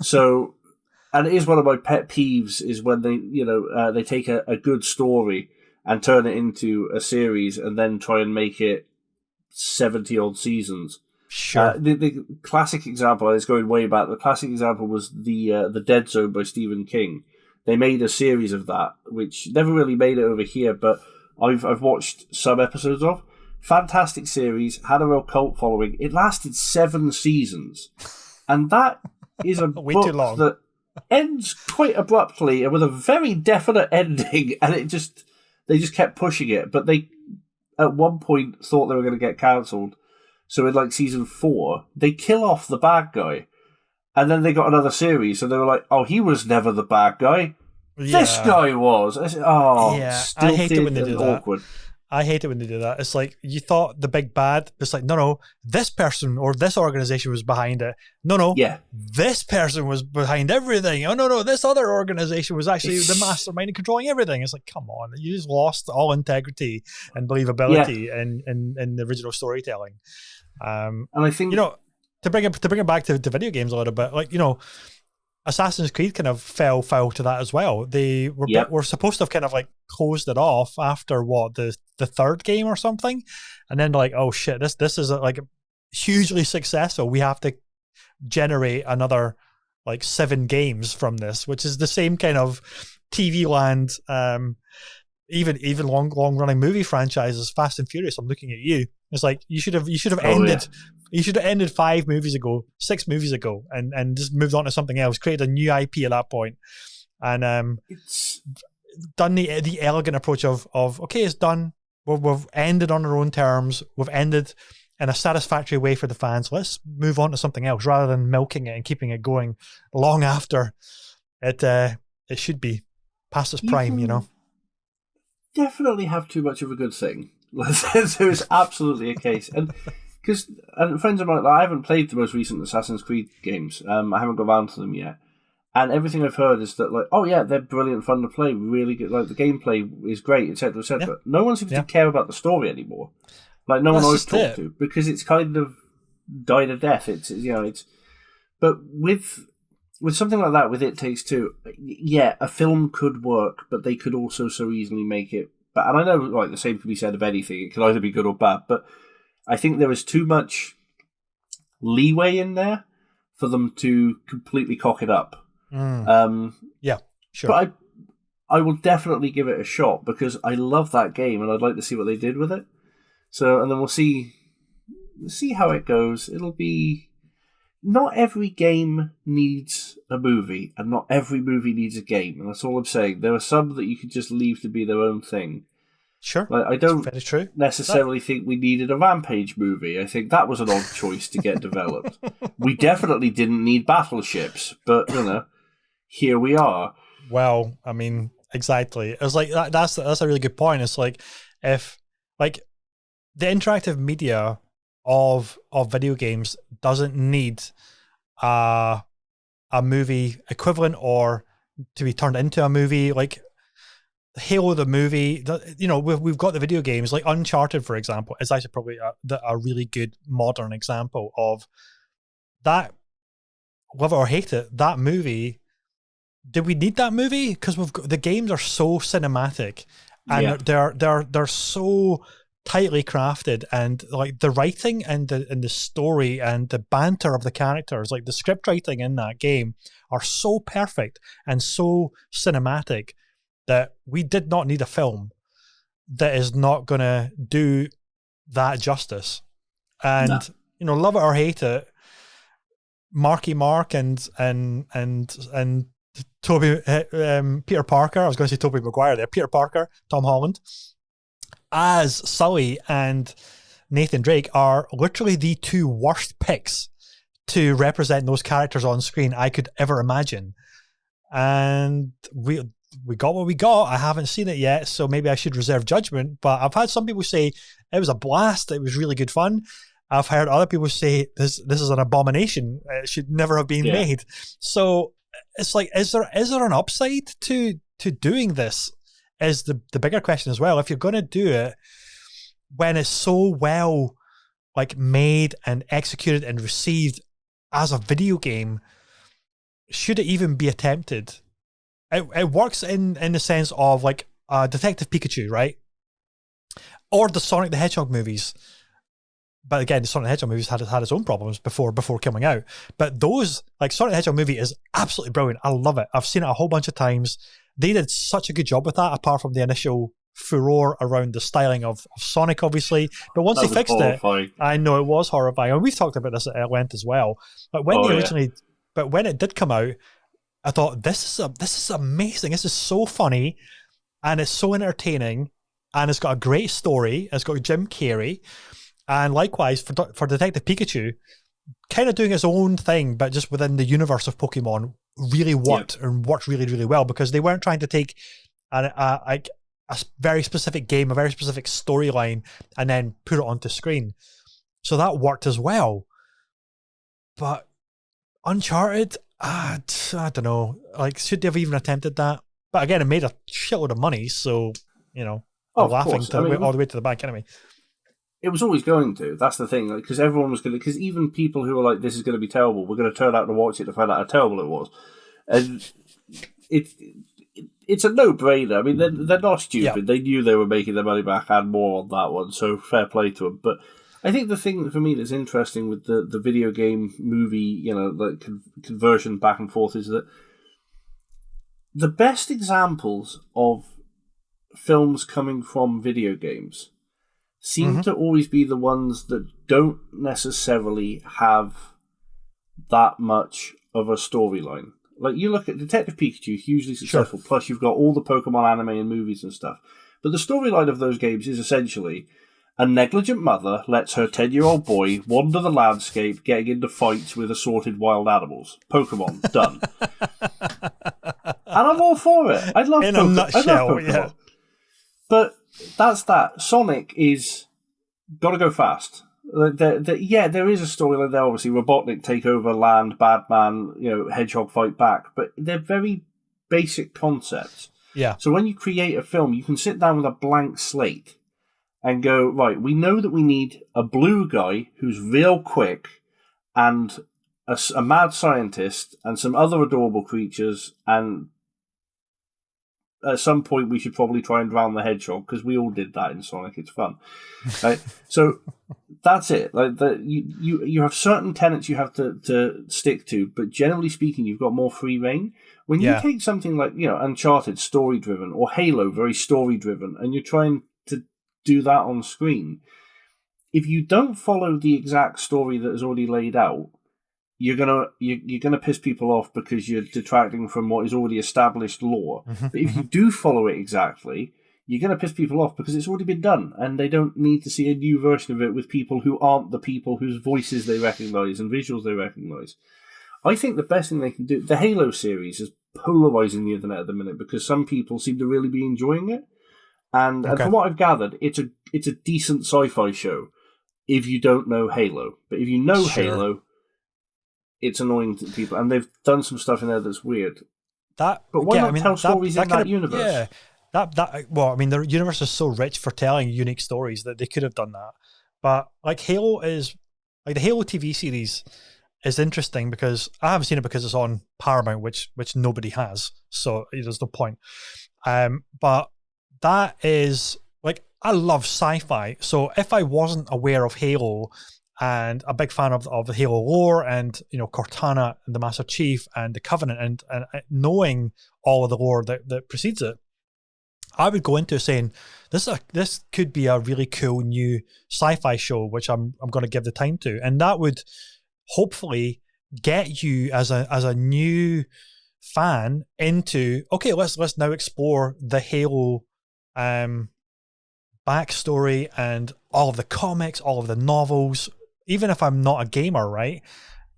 So, and it is one of my pet peeves is when they take a good story and turn it into a series and then try and make it 70 odd seasons. Sure. The classic example is going way back. The classic example was the Dead Zone by Stephen King. They made a series of that, which never really made it over here, but I've watched some episodes of. Fantastic series, had a real cult following. It lasted 7 seasons, and that is a way book too long. that ends quite abruptly and with a very definite ending. And they just kept pushing it, but they at one point thought they were going to get cancelled. So in like season 4, they kill off the bad guy, and then they got another series. So they were like, "Oh, he was never the bad guy. Yeah. This guy was." I said, I hate it when they do that. Awkward. I hate it when they do that. It's like, you thought the big bad. It's like, no, this person or this organization was behind it. No, this person was behind everything. Oh, no, this other organization was actually the mastermind and controlling everything. It's like, come on, you just lost all integrity and believability in the original storytelling. And I think, to bring it back to video games a little bit, like, Assassin's Creed kind of fell foul to that as well. They were supposed to have kind of like closed it off after the third game or something, and then like, oh shit, this is like hugely successful. We have to generate another like 7 games from this, which is the same kind of TV land, even long running movie franchises, Fast and Furious. I'm looking at you. It's like you should have ended. Yeah. You should have ended 5 movies ago, 6 movies ago, and just moved on to something else. Created a new IP at that point, and it's done the elegant approach of okay, it's done. We've ended on our own terms. We've ended in a satisfactory way for the fans. Let's move on to something else rather than milking it and keeping it going long after it should be past its prime. Definitely have too much of a good thing. There is absolutely a case, and friends of mine, I haven't played the most recent Assassin's Creed games. I haven't got around to them yet, and everything I've heard is that, like, oh yeah, they're brilliant fun to play, really good. Like, the gameplay is great, etc., etc. Yeah. No one seems to care about the story anymore. Like, no one I've talked to, because it's kind of died a death. It's but with something like that, with It Takes Two, yeah, a film could work, but they could also so easily make it. But and I know, like, the same could be said of anything. It can either be good or bad, but I think there is too much leeway in there for them to completely cock it up. Yeah, sure. But I will definitely give it a shot because I love that game and I'd like to see what they did with it. So, and then we'll see how it goes. It'll be... Not every game needs a movie, and not every movie needs a game, and that's all I'm saying. There are some that you could just leave to be their own thing. Sure. Like, I don't necessarily think we needed a Rampage movie. I think that was an odd choice to get developed. We definitely didn't need battleships, but, here we are. Well, I mean, exactly. It was like, that's a really good point. It's like, if, like, the interactive media of video games doesn't need a movie equivalent or to be turned into a movie. Like Halo the movie, we've got the video games, like Uncharted, for example, is actually probably a really good modern example of that. Love it or hate it, that movie, did we need that movie? Because the games are so cinematic and they're so tightly crafted, and like the writing and the story and the banter of the characters, like the script writing in that game, are so perfect and so cinematic that we did not need a film that is not going to do that justice. And love it or hate it, Marky Mark and Toby Peter Parker, I was going to say Tobey Maguire there, Peter Parker, Tom Holland as Sully and Nathan Drake are literally the 2 worst picks to represent those characters on screen I could ever imagine. And we got what we got. I haven't seen it yet, so maybe I should reserve judgment, but I've had some people say it was a blast, it was really good fun. I've heard other people say this is an abomination. It should never have been made. So it's like, is there an upside to doing this? Is the bigger question as well. If you're going to do it when it's so well like made and executed and received as a video game, should it even be attempted? It works in the sense of like Detective Pikachu, right? Or the Sonic the Hedgehog movies. But again, the Sonic the Hedgehog movies had its own problems before coming out. But those, like Sonic the Hedgehog movie is absolutely brilliant. I love it. I've seen it a whole bunch of times. They did such a good job with that, apart from the initial furore around the styling of Sonic, obviously. But once they fixed it, I know it was horrifying. And we've talked about this at length as well. But when when it did come out, I thought, this is amazing. This is so funny, and it's so entertaining, and it's got a great story. It's got Jim Carrey. And likewise, for Detective Pikachu, kind of doing its own thing, but just within the universe of Pokemon, really worked and worked really, really well, because they weren't trying to take a very specific game, a very specific storyline, and then put it onto screen. So that worked as well. But Uncharted, I don't know. Like, should they have even attempted that? But again, it made a shitload of money, so, you know, laughing all the way to the bank anyway. It was always going to. That's the thing, because everyone was going to. Because even people who were like, "This is going to be terrible," were going to turn out to watch it to find out how terrible it was. And it's a no-brainer. I mean, they're not stupid. Yeah. They knew they were making their money back and more on that one. So fair play to them. But I think the thing for me that's interesting with the video game movie, you know, like conversion back and forth, is that the best examples of films coming from video games seem to always be the ones that don't necessarily have that much of a storyline. Like, you look at Detective Pikachu, hugely successful, plus you've got all the Pokemon anime and movies and stuff. But the storyline of those games is essentially a negligent mother lets her 10-year-old boy wander the landscape, getting into fights with assorted wild animals. Pokemon, done. And I'm all for it. I love Pokemon. Yeah. But that's that. Sonic is got to go fast. There is a storyline there. Obviously, Robotnik take over land, Badman, Hedgehog fight back. But they're very basic concepts. Yeah. So when you create a film, you can sit down with a blank slate and go, right, we know that we need a blue guy who's real quick and a mad scientist and some other adorable creatures, and at some point we should probably try and drown the hedgehog, because we all did that in Sonic. It's fun. Right? So that's it. Like you have certain tenets you have to stick to, but generally speaking, you've got more free reign. When you take something like, Uncharted, story-driven, or Halo, very story-driven, and you're trying to do that on screen, if you don't follow the exact story that is already laid out, you're gonna piss people off because you're detracting from what is already established lore. But if you do follow it exactly, you're gonna piss people off because it's already been done, and they don't need to see a new version of it with people who aren't the people whose voices they recognise and visuals they recognise. I think the best thing they can do, the Halo series, is polarising the internet at the minute because some people seem to really be enjoying it, and from what I've gathered, it's a decent sci-fi show if you don't know Halo. But if you know Halo, it's annoying to people, and they've done some stuff in there that's weird. But why not tell stories in that universe? Yeah, the universe is so rich for telling unique stories that they could have done that. But like Halo is, like the Halo TV series is interesting because I haven't seen it because it's on Paramount, which nobody has, so there's no point. But that is like, I love sci-fi, so if I wasn't aware of Halo and a big fan of the Halo lore and, Cortana and the Master Chief and the Covenant and knowing all of the lore that precedes it, I would go into saying, this could be a really cool new sci-fi show, which I'm going to give the time to. And that would hopefully get you as a new fan into, okay, let's now explore the Halo backstory and all of the comics, all of the novels. Even if I'm not a gamer, right,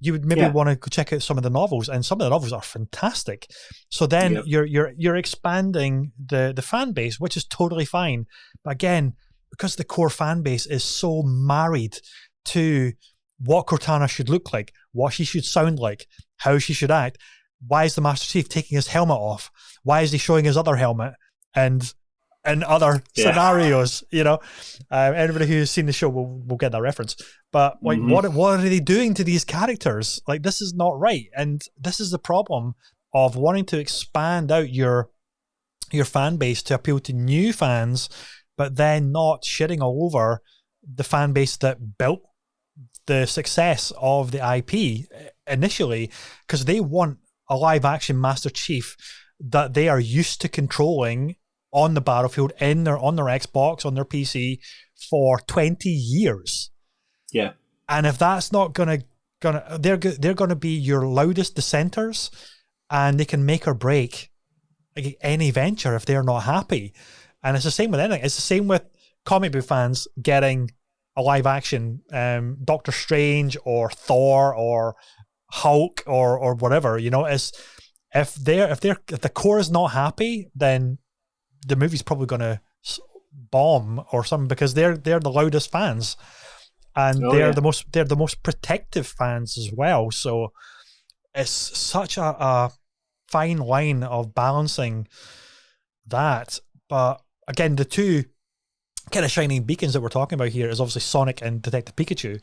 you would maybe want to go check out some of the novels, and some of the novels are fantastic. So then you're expanding the fan base, which is totally fine. But again, because the core fan base is so married to what Cortana should look like, what she should sound like, how she should act. Why is the Master Chief taking his helmet off? Why is he showing his other helmet? And in other scenarios, anybody who's seen the show will get that reference. But like, what are they doing to these characters? Like, this is not right. And this is the problem of wanting to expand out your fan base to appeal to new fans, but then not shitting all over the fan base that built the success of the IP initially, because they want a live action Master Chief that they are used to controlling on the battlefield on their Xbox, on their PC for 20 years. Yeah. And if that's not they're gonna be your loudest dissenters, and they can make or break any venture if they're not happy. And it's the same with anything. It's the same with comic book fans getting a live action Doctor Strange or Thor or Hulk or whatever. Is if the core is not happy, then the movie's probably going to bomb or something, because they're the loudest fans, and they're the most protective fans as well. So it's such a fine line of balancing that. But again, the two kind of shining beacons that we're talking about here is obviously Sonic and Detective Pikachu.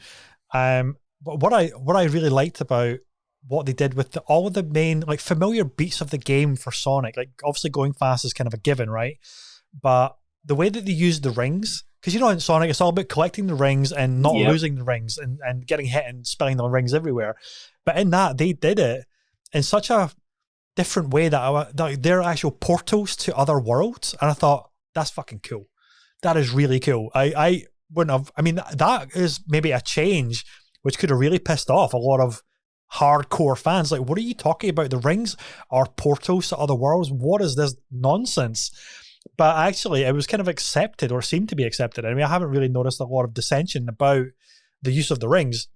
But what I really liked about what they did with all of the main like familiar beats of the game for Sonic, like obviously going fast is kind of a given, right? But the way that they used the rings, because in Sonic it's all about collecting the rings and not losing the rings and getting hit and spilling the rings everywhere. But in that, they did it in such a different way that they're actual portals to other worlds, and I thought, that's fucking cool. That is really cool. I wouldn't have. I mean, that is maybe a change which could have really pissed off a lot of hardcore fans. Like, what are you talking about? The rings are portals to other worlds. What is this nonsense? But actually, it was kind of accepted, or seemed to be accepted. I mean, I haven't really noticed a lot of dissension about the use of the rings.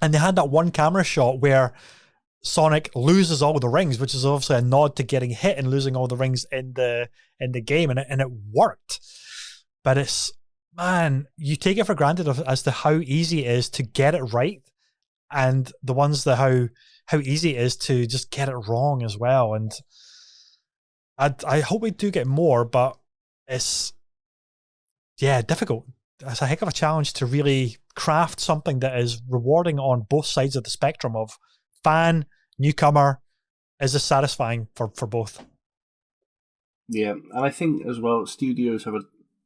And they had that one camera shot where Sonic loses all the rings, which is obviously a nod to getting hit and losing all the rings in the game, and it worked. But it's, man, you take it for granted as to how easy it is to get it right, and the ones that how easy it is to just get it wrong as well. And I hope we do get more, but it's difficult. It's a heck of a challenge to really craft something that is rewarding on both sides of the spectrum of fan, newcomer. Is this satisfying for both? Yeah, and I think as well, studios have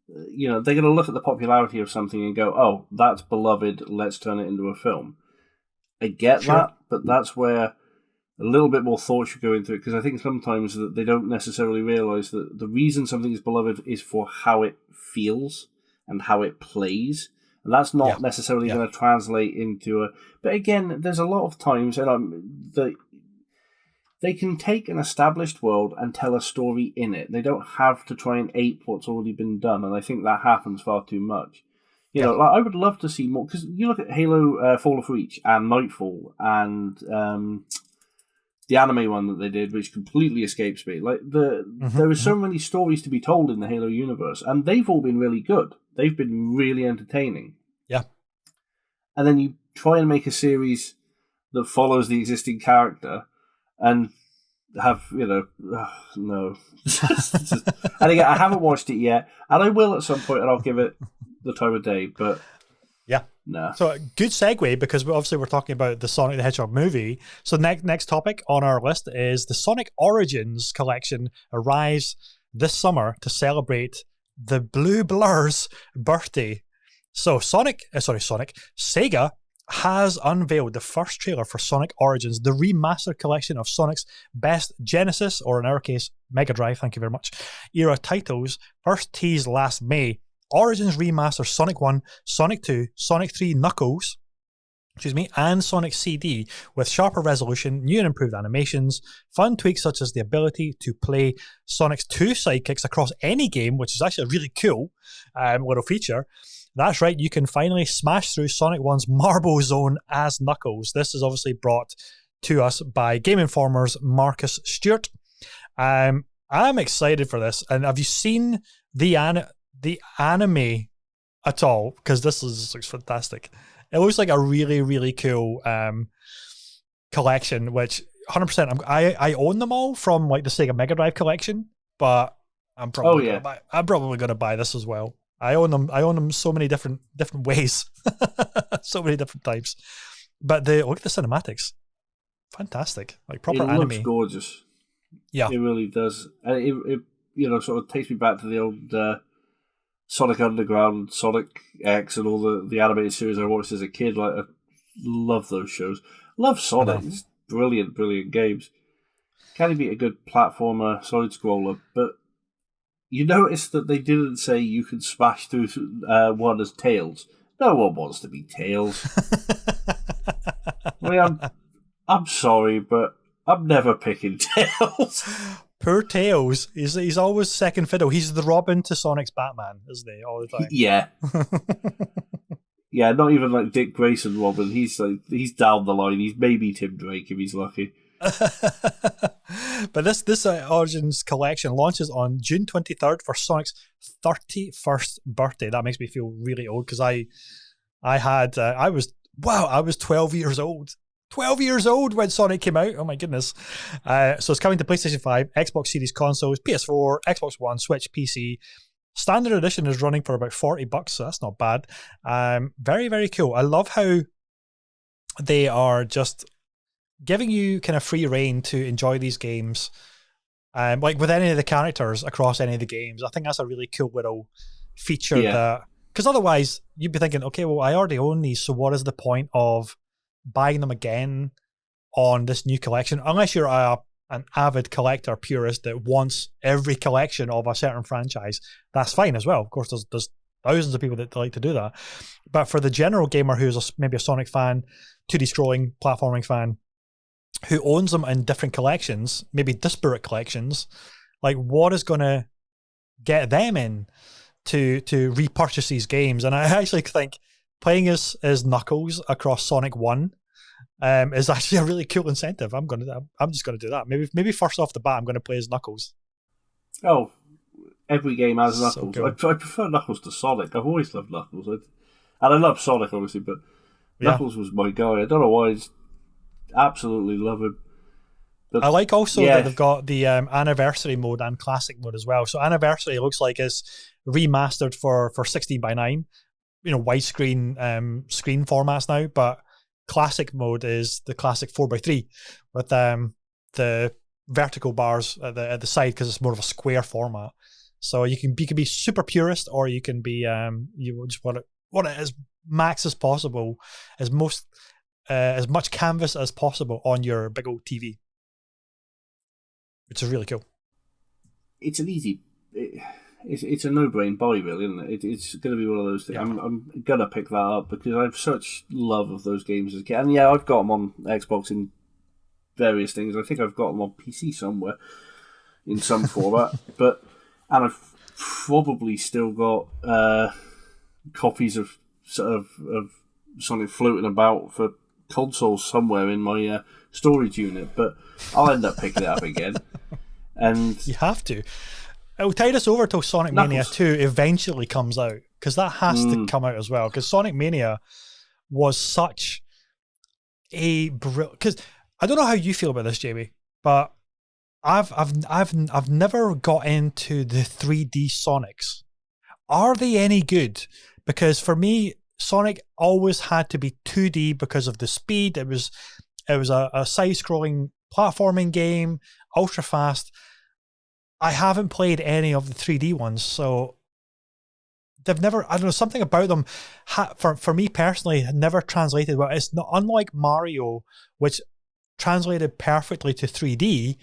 they're going to look at the popularity of something and go, oh, that's beloved, let's turn it into a film. I get that, but that's where a little bit more thought should go into it, because I think sometimes that they don't necessarily realise that the reason something is beloved is for how it feels and how it plays, and that's not necessarily going to translate into a... But again, there's a lot of times that they can take an established world and tell a story in it. They don't have to try and ape what's already been done, and I think that happens far too much. Like, I would love to see more, because you look at Halo Fall of Reach and Nightfall and the anime one that they did, which completely escapes me. Like there are so many stories to be told in the Halo universe, and they've all been really good. They've been really entertaining. Yeah. And then you try and make a series that follows the existing character and have, no. And again, I haven't watched it yet, and I will at some point, and I'll give it the time of day, but nah. So good segue, because we're talking about the Sonic the Hedgehog movie. So next topic on our list is the Sonic Origins collection arrives this summer to celebrate the Blue Blur's birthday. So Sega has unveiled the first trailer for Sonic Origins, the remastered collection of Sonic's best Genesis, or in our case, Mega Drive, thank you very much, era titles, first teased last May. Origins remaster Sonic 1, Sonic 2, Sonic 3 Knuckles, and Sonic CD with sharper resolution, new and improved animations, fun tweaks such as the ability to play Sonic's 2 sidekicks across any game, which is actually a really cool little feature. That's right, you can finally smash through Sonic 1's Marble Zone as Knuckles. This is obviously brought to us by Game Informer's Marcus Stewart. I'm excited for this. And have you seen the anime at all? Because this looks fantastic. It looks like a really, really cool collection, which 100%. I own them all from like the Sega Mega Drive collection, but I'm probably gonna buy this as well. I own them so many different ways, so many different types. But look at the cinematics, fantastic, like proper anime. It looks gorgeous. Yeah, it really does. It sort of takes me back to the old Sonic Underground, Sonic X, and all the animated series I watched as a kid. Like, I love those shows. Love Sonic. It's brilliant games. Can he beat a good platformer, side scroller? But you notice that they didn't say you can smash through one as Tails. No one wants to be Tails. I mean, I'm sorry, but I'm never picking Tails. Poor Tails. He's always second fiddle. He's the Robin to Sonic's Batman, isn't he? All the time. Yeah. Yeah, not even like Dick Grayson Robin. He's down the line. He's maybe Tim Drake if he's lucky. But this Origins collection launches on June 23rd for Sonic's 31st birthday. That makes me feel really old because I was 12 years old. 12 years old when Sonic came out. Oh my goodness. So it's coming to PlayStation 5, Xbox Series consoles, PS4, Xbox One, Switch, PC. Standard edition is running for about $40, so that's not bad. Very, very cool. I love how they are just giving you kind of free reign to enjoy these games, like with any of the characters across any of the games. I think that's a really cool little feature that, because otherwise you'd be thinking, okay, well, I already own these, so what is the point of buying them again on this new collection? Unless you're an avid collector purist that wants every collection of a certain franchise, that's fine as well. Of course, there's thousands of people that like to do that. But for the general gamer who's maybe a Sonic fan, 2D scrolling, platforming fan, who owns them in different collections, maybe disparate collections, like what is going to get them in to repurchase these games? And I actually think playing as Knuckles across Sonic 1 is actually a really cool incentive. I'm just going to do that. Maybe first off the bat, I'm going to play as Knuckles. Oh, every game has Knuckles. So cool. I prefer Knuckles to Sonic. I've always loved Knuckles. And I love Sonic, obviously, but Knuckles was my guy. I don't know why. I just absolutely love him. But, I like also that they've got the anniversary mode and classic mode as well. So anniversary looks like it's remastered for 16:9, widescreen screen formats now, but classic mode is the classic 4:3 with the vertical bars at the side because it's more of a square format. So you can be super purist, or you can be you just want it as max as possible, as much canvas as possible on your big old TV, which is really cool. It's an easy. It's a no-brain buy, really, isn't it? It's going to be one of those things. Yeah. I'm going to pick that up because I have such love of those games as a kid. And yeah, I've got them on Xbox in various things. I think I've got them on PC somewhere in some format. And I've probably still got copies of Sonic floating about for consoles somewhere in my storage unit. But I'll end up picking it up again. And you have to. It'll tide us over till Sonic Mania 2 eventually comes out, because that has to come out as well. Because Sonic Mania was such a because I don't know how you feel about this, Jamie, but I've never got into the 3D Sonics. Are they any good? Because for me, Sonic always had to be 2D because of the speed. It was a side-scrolling platforming game, ultra fast. I haven't played any of the 3D ones, so they've never, I don't know, something about them, for me personally, never translated well. It's not unlike Mario, which translated perfectly to 3D.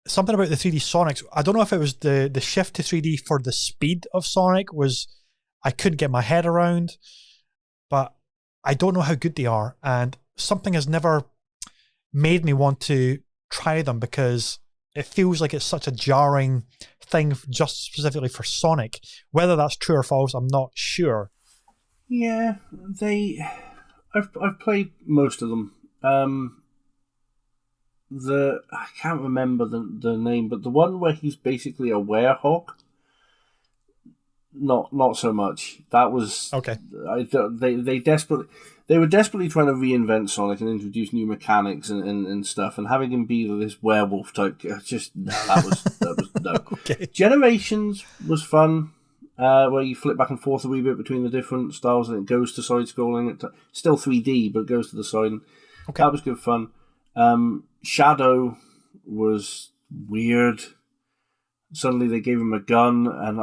Something about the 3D Sonics, I don't know if it was the shift to 3D for the speed of Sonic was, I couldn't get my head around, but I don't know how good they are, and something has never made me want to try them because it feels like it's such a jarring thing just specifically for Sonic. Whether that's true or false, I'm not sure. Yeah, I've played most of them. I can't remember the name, but the one where he's basically a werehog, not so much. That was Okay. They were desperately trying to reinvent Sonic and introduce new mechanics and stuff, and having him be this werewolf type, just no, that was no. Okay. Generations was fun, where you flip back and forth a wee bit between the different styles, and it goes to side scrolling. Still 3D, but it goes to the side. Okay. That was good fun. Shadow was weird. Suddenly they gave him a gun, and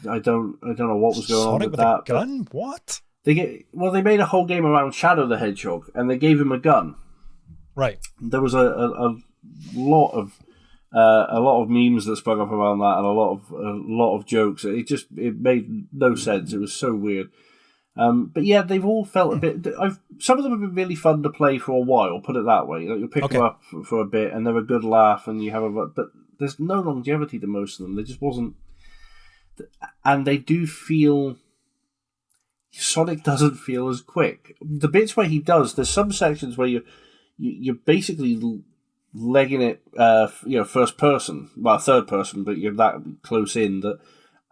I don't know what was going Sonic on with a that. gun? What? They made a whole game around Shadow the Hedgehog, and they gave him a gun. Right. There was a lot of memes that sprung up around that, and a lot of jokes. It made no sense. It was so weird. But yeah, they've all felt a bit. Some of them have been really fun to play for a while. Put it that way. Like, you pick them up for a bit, and they're a good laugh, and you have but there's no longevity to most of them. There just wasn't, and they do feel. Sonic doesn't feel as quick. The bits where he does, there's some sections where you're basically legging it, first person, well, third person, but you're that close in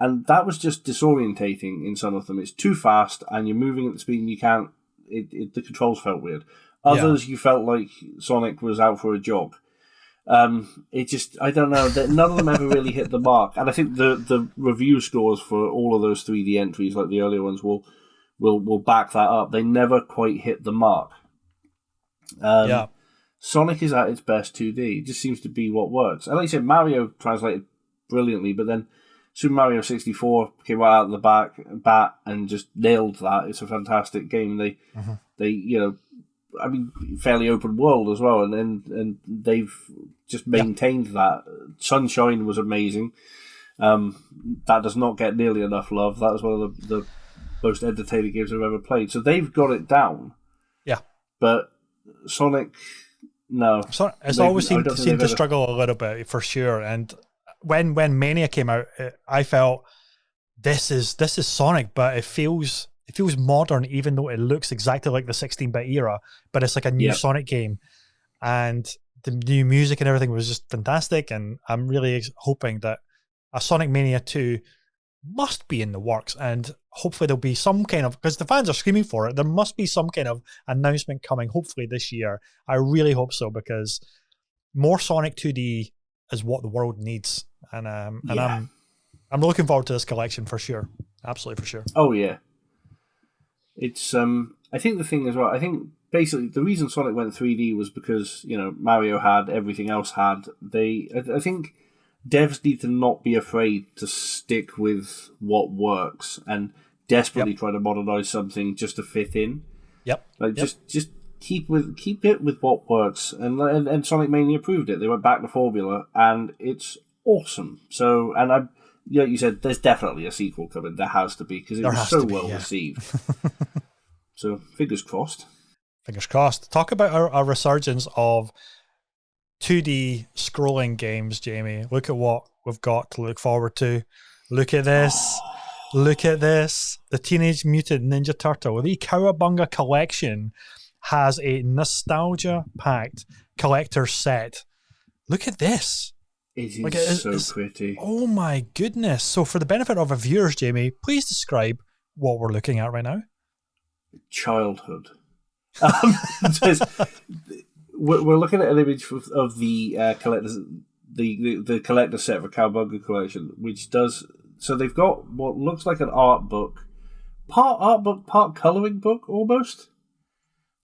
and that was just disorientating in some of them. It's too fast, and you're moving at the speed, and you can't. The controls felt weird. Others, you felt like Sonic was out for a jog. I don't know. None of them ever really hit the mark, and I think the review scores for all of those 3D entries, like the earlier ones, will back that up. They never quite hit the mark. Sonic is at its best 2D. It just seems to be what works. And like I said, Mario translated brilliantly, but then Super Mario 64 came right out of the bat and just nailed that. It's a fantastic game. They fairly open world as well, and they've just maintained that. Sunshine was amazing. That does not get nearly enough love. That was one of the most entertaining games I've ever played. So they've got it down. Yeah. But Sonic, no. It's always seemed to struggle a little bit, for sure. And when Mania came out, I felt this is Sonic, but it feels modern, even though it looks exactly like the 16-bit era. But it's like a new Sonic game, and the new music and everything was just fantastic. And I'm really hoping that a Sonic Mania 2 must be in the works, and hopefully there'll be some kind of, because the fans are screaming for it, there must be some kind of announcement coming, hopefully this year. I really hope so, because more Sonic 2D is what the world needs, and I'm looking forward to this collection for sure, absolutely for sure. Oh yeah, it's I think the thing as well, I think basically the reason Sonic went 3D was because Mario had, everything else had. I think devs need to not be afraid to stick with what works and desperately try to modernize something just to fit in. Just keep it with what works, and Sonic Mania proved it. They went back to formula, and it's awesome. So, and like you said, there's definitely a sequel coming. There has to be, because it was so well received. So, fingers crossed. Fingers crossed. Talk about our resurgence of 2D scrolling games, Jamie. Look at what we've got to look forward to. Look at this. Look at this. The Teenage Mutant Ninja Turtle, the Cowabunga collection, has a nostalgia-packed collector set. Look at this. It is so pretty. Oh my goodness. So for the benefit of our viewers, Jamie, please describe what we're looking at right now. Childhood. We're looking at an image of the collector's the collector set for Cowabunga collection, which does. So they've got what looks like an art book, part coloring book almost.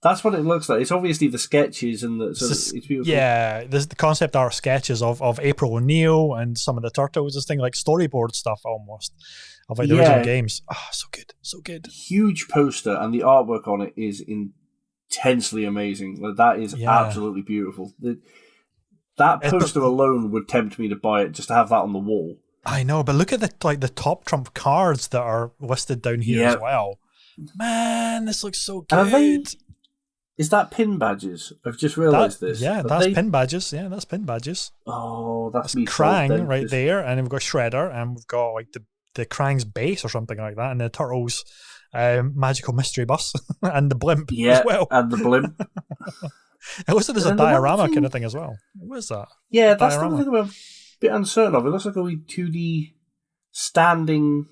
That's what it looks like. It's obviously the sketches and it's beautiful. Yeah, the concept art sketches of April O'Neil and some of the turtles. This thing like storyboard stuff almost of like the original games. Oh, so good, so good. Huge poster, and the artwork on it is intensely amazing. Like, that is absolutely beautiful. That poster alone would tempt me to buy it just to have that on the wall. I know, but look at the top trump cards that are listed down here as well. Man, this looks so good. Is that pin badges? I've just realised this. Yeah, that's pin badges. Yeah, that's pin badges. Oh, that's me. Krang right there, and then we've got Shredder, and we've got like the Krang's base or something like that, and the Turtles' magical mystery bus, and the blimp as well. And the blimp. It looks like there's a diorama kind of thing as well. What is that? Yeah, that's the thing I'm a bit uncertain of. It looks like a wee 2D standing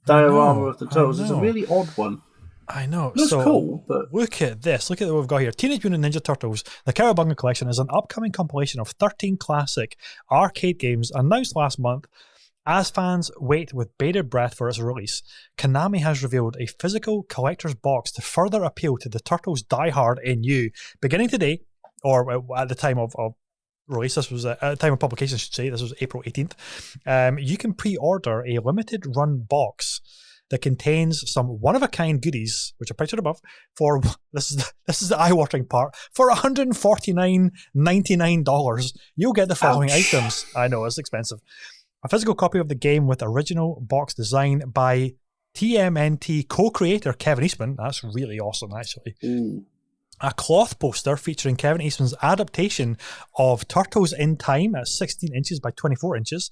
diorama of the Turtles. It's a really odd one. I know. Looks so cool, but look at this. Look at what we've got here. Teenage Mutant Ninja Turtles, the Cowabunga Collection, is an upcoming compilation of 13 classic arcade games announced last month. As fans wait with bated breath for its release, Konami has revealed a physical collector's box to further appeal to the Turtles diehard in you. Beginning today, or at the time of release, this was at the time of publication, I should say, this was April 18th, you can pre-order a limited run box that contains some one-of-a-kind goodies, which are pictured above, for, this is the eye-watering part, for $149.99, you'll get the following items. I know, it's expensive. A physical copy of the game with original box design by TMNT co-creator Kevin Eastman. That's really awesome, actually. A cloth poster featuring Kevin Eastman's adaptation of Turtles in Time at 16 inches by 24 inches.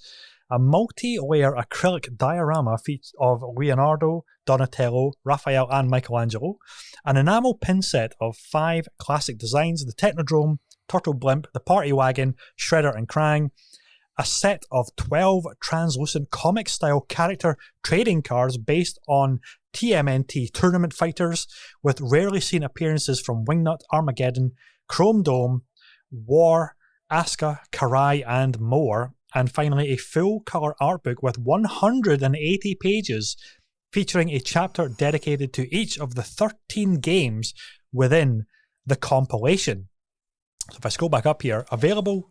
A multi-layer acrylic diorama of Leonardo, Donatello, Raphael, and Michelangelo. An enamel pin set of 5 classic designs: the Technodrome, Turtle Blimp, the Party Wagon, Shredder, and Krang. A set of 12 translucent comic-style character trading cards based on TMNT tournament fighters, with rarely seen appearances from Wingnut, Armageddon, Chrome Dome, War, Asuka, Karai, and more. And finally, a full-colour art book with 180 pages featuring a chapter dedicated to each of the 13 games within the compilation. So if I scroll back up here, although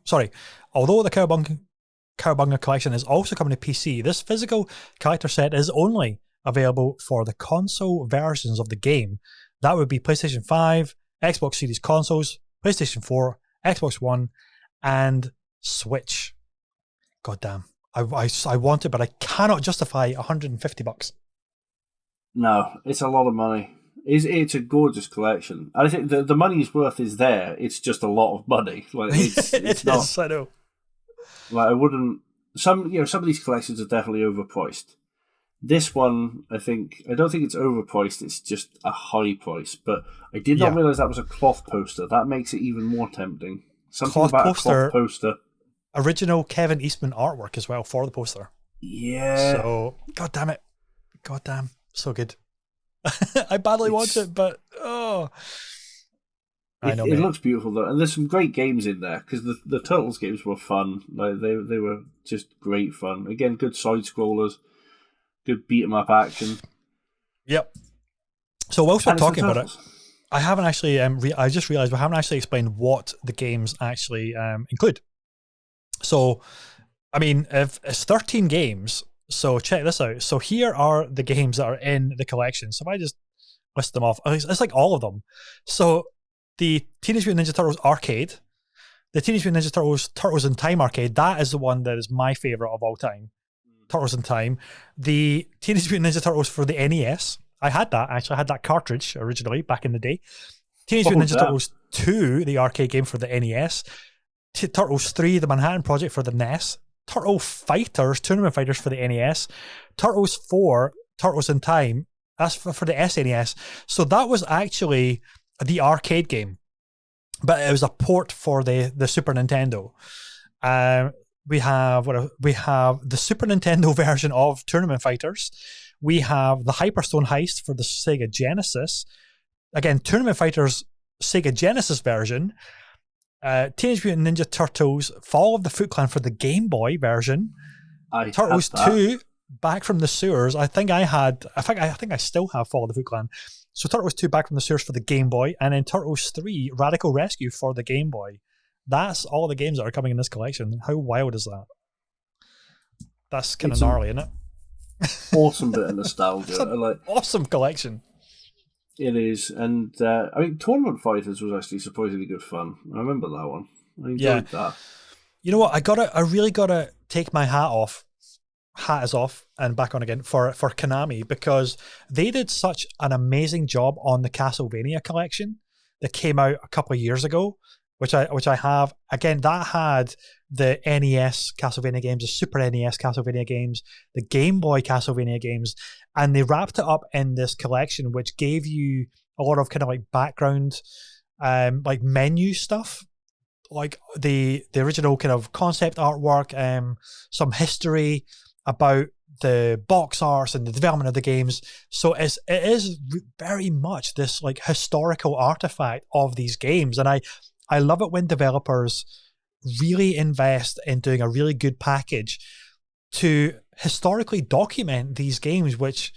the Cowabunga collection is also coming to PC, this physical collector set is only available for the console versions of the game. That would be PlayStation 5, Xbox Series consoles, PlayStation 4, Xbox One, and Switch. God damn. I want it, but I cannot justify $150. No, it's a lot of money. It's a gorgeous collection. I think the money's worth is there. It's just a lot of money. Like it's not. Is, I know. Like I wouldn't. Some of these collections are definitely overpriced. This one, I don't think it's overpriced. It's just a high price. But I did not realize that was a cloth poster. That makes it even more tempting. Something about a cloth poster. Original Kevin Eastman artwork as well for the poster. Yeah. So, god damn it. God damn. So good. I badly want it, but I know, it looks beautiful though, and there's some great games in there because the Turtles games were fun. Like they were just great fun. Again, good side scrollers, good beat 'em up action. Yep. So whilst we're talking about it, I haven't actually. I just realised we haven't actually explained what the games actually include. So, I mean, if it's 13 games, so check this out. So here are the games that are in the collection. So if I just list them off, it's like all of them. So the Teenage Mutant Ninja Turtles arcade, the Teenage Mutant Ninja Turtles Turtles in Time arcade, that is the one that is my favourite of all time. Turtles in Time. The Teenage Mutant Ninja Turtles for the NES. I had that, actually. I had that cartridge originally back in the day. Teenage Mutant Ninja Turtles 2, the arcade game for the NES. Turtles 3, the Manhattan Project for the NES. Turtle Fighters, Tournament Fighters for the NES. Turtles 4, Turtles in Time. That's for the SNES. So that was actually the arcade game, but it was a port for the Super Nintendo. We have the Super Nintendo version of Tournament Fighters. We have the Hyperstone Heist for the Sega Genesis. Again, Tournament Fighters Sega Genesis version. Teenage Mutant Ninja Turtles Fall of the Foot Clan for the Game Boy version. Turtles 2 Back from the Sewers. I think I still have Fall of the Foot Clan. So Turtles 2 Back from the Sewers for the Game Boy, and then Turtles 3 Radical Rescue for the Game Boy. That's all the games that are coming in this collection. How wild is that? That's kind of gnarly, isn't it? Awesome bit of nostalgia. It's an awesome collection. It is, and I mean, Tournament Fighters was actually surprisingly good fun. I remember that one. I enjoyed that. You know what? I really gotta take my hat off. Hat is off and back on again for Konami, because they did such an amazing job on the Castlevania collection that came out a couple of years ago, which I have. Again, that had the NES Castlevania games, the Super NES Castlevania games, the Game Boy Castlevania games, and they wrapped it up in this collection, which gave you a lot of kind of like background, like menu stuff, like the original kind of concept artwork, some history about the box arts and the development of the games. So it is very much this like historical artifact of these games. And I love it when developers really invest in doing a really good package to historically document these games, which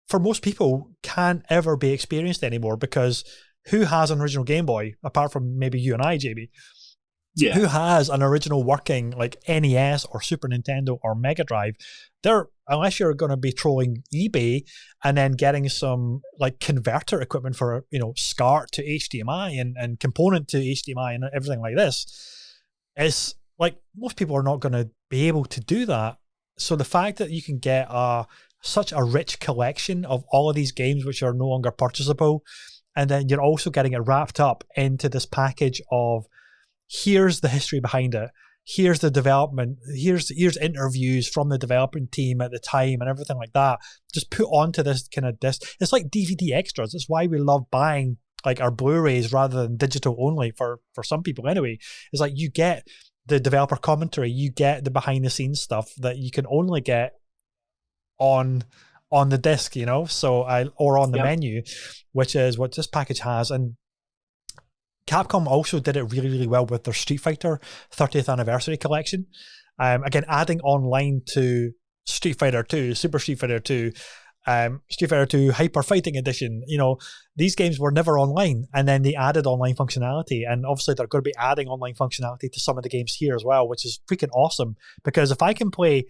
for most people can't ever be experienced anymore, because who has an original Game Boy apart from maybe you and I, JB? Yeah. Who has an original working like NES or Super Nintendo or Mega Drive? Unless you're going to be trolling eBay and then getting some like converter equipment for, SCART to HDMI and component to HDMI and everything like this, it's like most people are not going to be able to do that. So the fact that you can get such a rich collection of all of these games which are no longer purchasable, and then you're also getting it wrapped up into this package of, here's the history behind it, here's the development, here's interviews from the developing team at the time and everything like that, just put onto this kind of disc. It's like DVD extras. That's why we love buying like our Blu-rays rather than digital only for some people anyway. It's like you get the developer commentary, you get the behind the scenes stuff that you can only get on the disc, or on the menu, which is what this package has. And Capcom also did it really, really well with their Street Fighter 30th Anniversary Collection. Again, adding online to Street Fighter 2, Super Street Fighter 2, Street Fighter 2 Hyper Fighting Edition. These games were never online, and then they added online functionality. And obviously they're going to be adding online functionality to some of the games here as well, which is freaking awesome. Because if I can play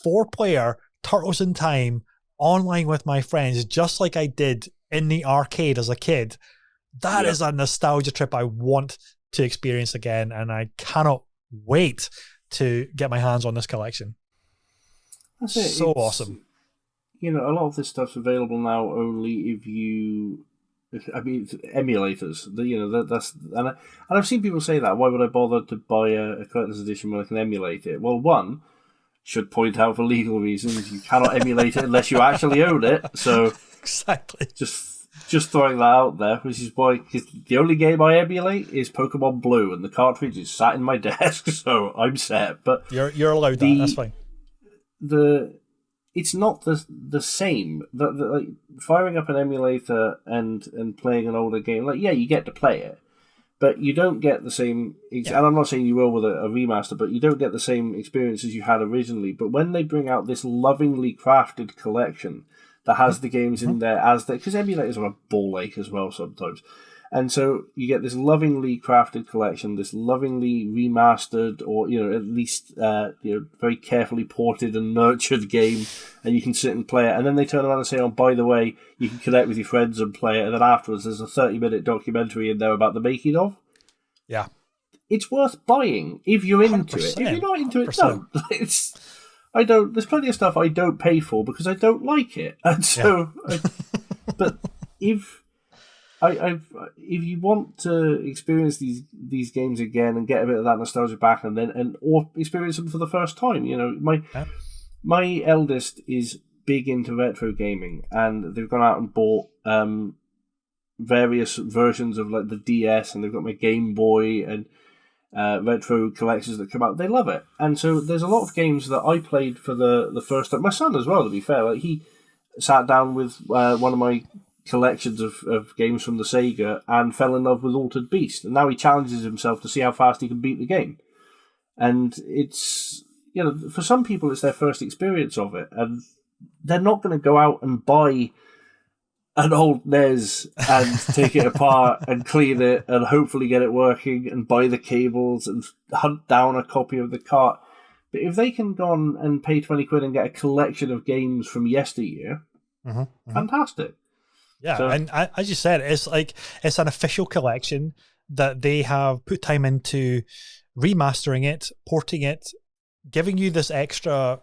4-player Turtles in Time online with my friends, just like I did in the arcade as a kid, that is a nostalgia trip I want to experience again, and I cannot wait to get my hands on this collection. That's it. So awesome. A lot of this stuff's available now only if you... it's emulators. And I've seen people say that. Why would I bother to buy a collector's edition when I can emulate it? Well, one, should point out for legal reasons, you cannot emulate it unless you actually own it. So exactly. Just throwing that out there, which is why, because the only game I emulate is Pokemon Blue, and the cartridge is sat in my desk, so I'm set. But you're allowed that. That's fine. It's not the same. Like firing up an emulator and playing an older game, you get to play it, but you don't get the same. And I'm not saying you will with a remaster, but you don't get the same experience as you had originally. But when they bring out this lovingly crafted collection that has the games in there because emulators are a ball ache as well sometimes. And so you get this lovingly crafted collection, this lovingly remastered or, at least, very carefully ported and nurtured game, and you can sit and play it. And then they turn around and say, oh, by the way, you can connect with your friends and play it. And then afterwards there's a 30-minute documentary in there about the making of. Yeah. It's worth buying if you're into it. If you're not into it, don't. There's plenty of stuff I don't pay for because I don't like it. And so, but if you want to experience these games again and get a bit of that nostalgia back, or experience them for the first time, my eldest is big into retro gaming, and they've gone out and bought various versions of like the DS, and they've got my Game Boy and retro collections that come out. They love it, and so there's a lot of games that I played for the first time. My son as well, to be fair, like he sat down with one of my collections of games from the Sega and fell in love with Altered Beast, and now he challenges himself to see how fast he can beat the game. And it's, for some people it's their first experience of it, and they're not going to go out and buy an old NES and take it apart and clean it and hopefully get it working and buy the cables and hunt down a copy of the cart. But if they can go on and pay 20 quid and get a collection of games from yesteryear, fantastic. Yeah, so, and as you said, it's an official collection that they have put time into remastering it, porting it, giving you these extra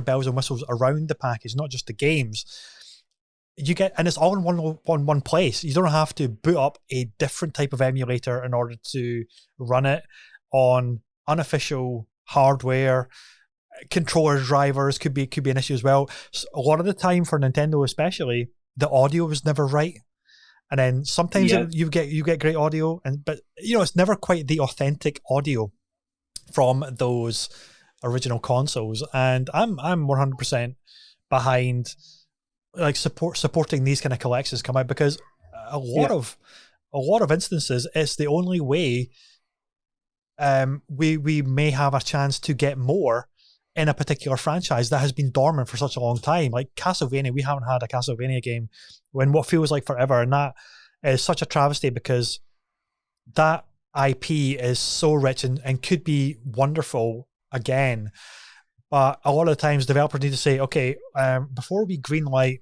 bells and whistles around the package, not just the games. You get, and it's all in one place. You don't have to boot up a different type of emulator in order to run it on unofficial hardware. Controller drivers could be an issue as well. So a lot of the time for Nintendo, especially, the audio was never right, and then sometimes you get great audio, but it's never quite the authentic audio from those original consoles, and I'm 100% behind like supporting these kind of collections come out, because a lot of instances it's the only way we may have a chance to get more in a particular franchise that has been dormant for such a long time. Like Castlevania, we haven't had a Castlevania game in what feels like forever, and that is such a travesty because that IP is so rich and could be wonderful again. But a lot of the times developers need to say, okay, before we greenlight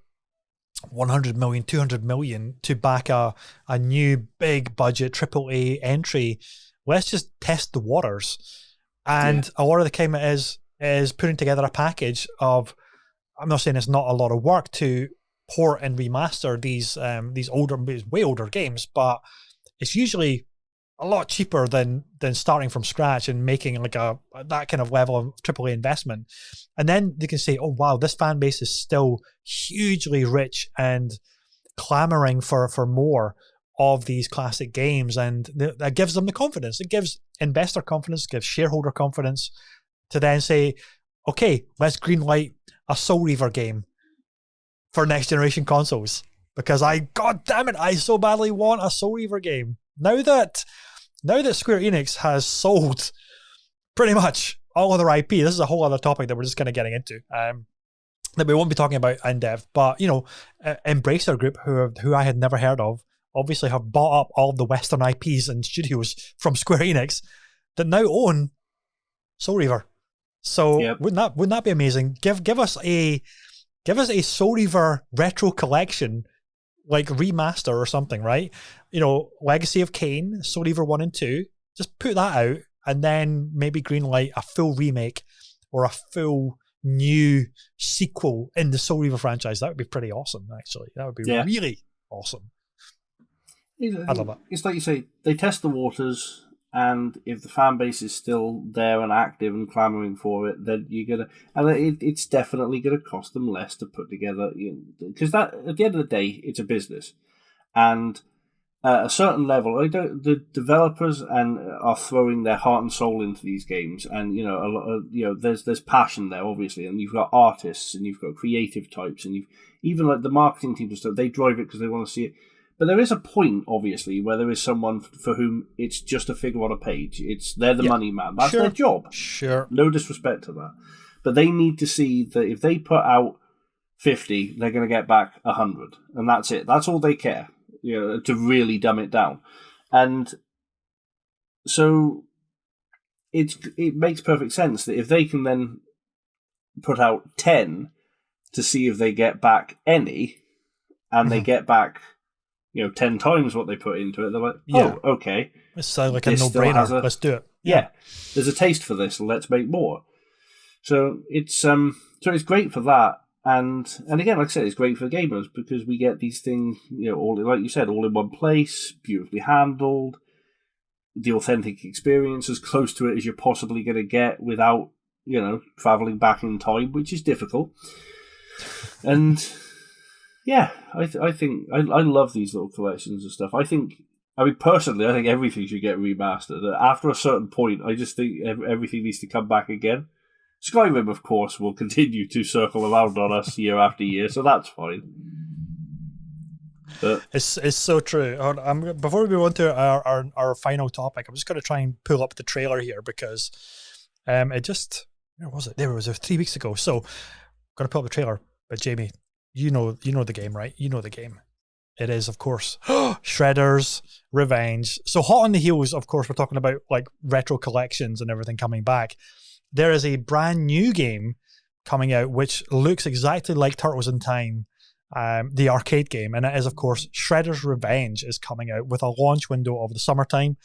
100 million, 200 million to back a new big budget AAA entry, let's just test the waters. And a lot of the time it is putting together a package of, I'm not saying it's not a lot of work to port and remaster these way older games, but it's usually a lot cheaper than starting from scratch and making like that kind of level of AAA investment. And then they can say, oh wow, this fan base is still hugely rich and clamoring for more of these classic games, and that gives them the confidence. It gives investor confidence, gives shareholder confidence to then say, okay, let's greenlight a Soul Reaver game for next generation consoles, because god damn it, I so badly want a Soul Reaver game. Now that Square Enix has sold pretty much all of their IP, this is a whole other topic that we're just kind of getting into, that we won't be talking about in depth. But Embracer Group, who I had never heard of, obviously have bought up all of the Western IPs and studios from Square Enix that now own Soul Reaver. So wouldn't that be amazing? Give us a Soul Reaver retro collection, like remaster or something, right? Legacy of Kain, Soul Reaver 1 and 2, just put that out, and then maybe greenlight a full remake or a full new sequel in the Soul Reaver franchise. That would be pretty awesome, actually. That would be really awesome. I love it. It's like you say, they test the waters, and if the fan base is still there and active and clamoring for it, then it's definitely gonna cost them less to put together. Because that, at the end of the day, it's a business, and at a certain level, the developers are throwing their heart and soul into these games, and there's passion there, obviously, and you've got artists and you've got creative types, and you've even like the marketing team and stuff. They drive it because they want to see it. But there is a point, obviously, where there is someone for whom it's just a figure on a page. They're the money man. That's their job. Sure. No disrespect to that. But they need to see that if they put out 50, they're going to get back 100. And that's it. That's all they care, to really dumb it down. And so it makes perfect sense that if they can then put out 10 to see if they get back any, and they get back 10 times what they put into it, they're like, oh, okay. It sounds like a no-brainer. Let's do it. Yeah. There's a taste for this. Let's make more. So it's great for that. And again, like I said, it's great for gamers because we get these things, all, like you said, all in one place, beautifully handled, the authentic experience, as close to it as you're possibly going to get without, traveling back in time, which is difficult. And yeah, I think I love these little collections and stuff. Personally, I think everything should get remastered. After a certain point, I just think everything needs to come back again. Skyrim, of course, will continue to circle around on us year after year, so that's fine. But it's so true. Before we move on to our final topic, I'm just going to try and pull up the trailer here because it just, where was it? There it was 3 weeks ago. So I'm going to pull up the trailer. But Jamie, you know the game, right? You know the game. It is, of course, Shredder's Revenge. So hot on the heels, of course, we're talking about like retro collections and everything coming back. There is a brand new game coming out which looks exactly like Turtles in Time, the arcade game, and it is, of course, Shredder's Revenge is coming out with a launch window of the summertime,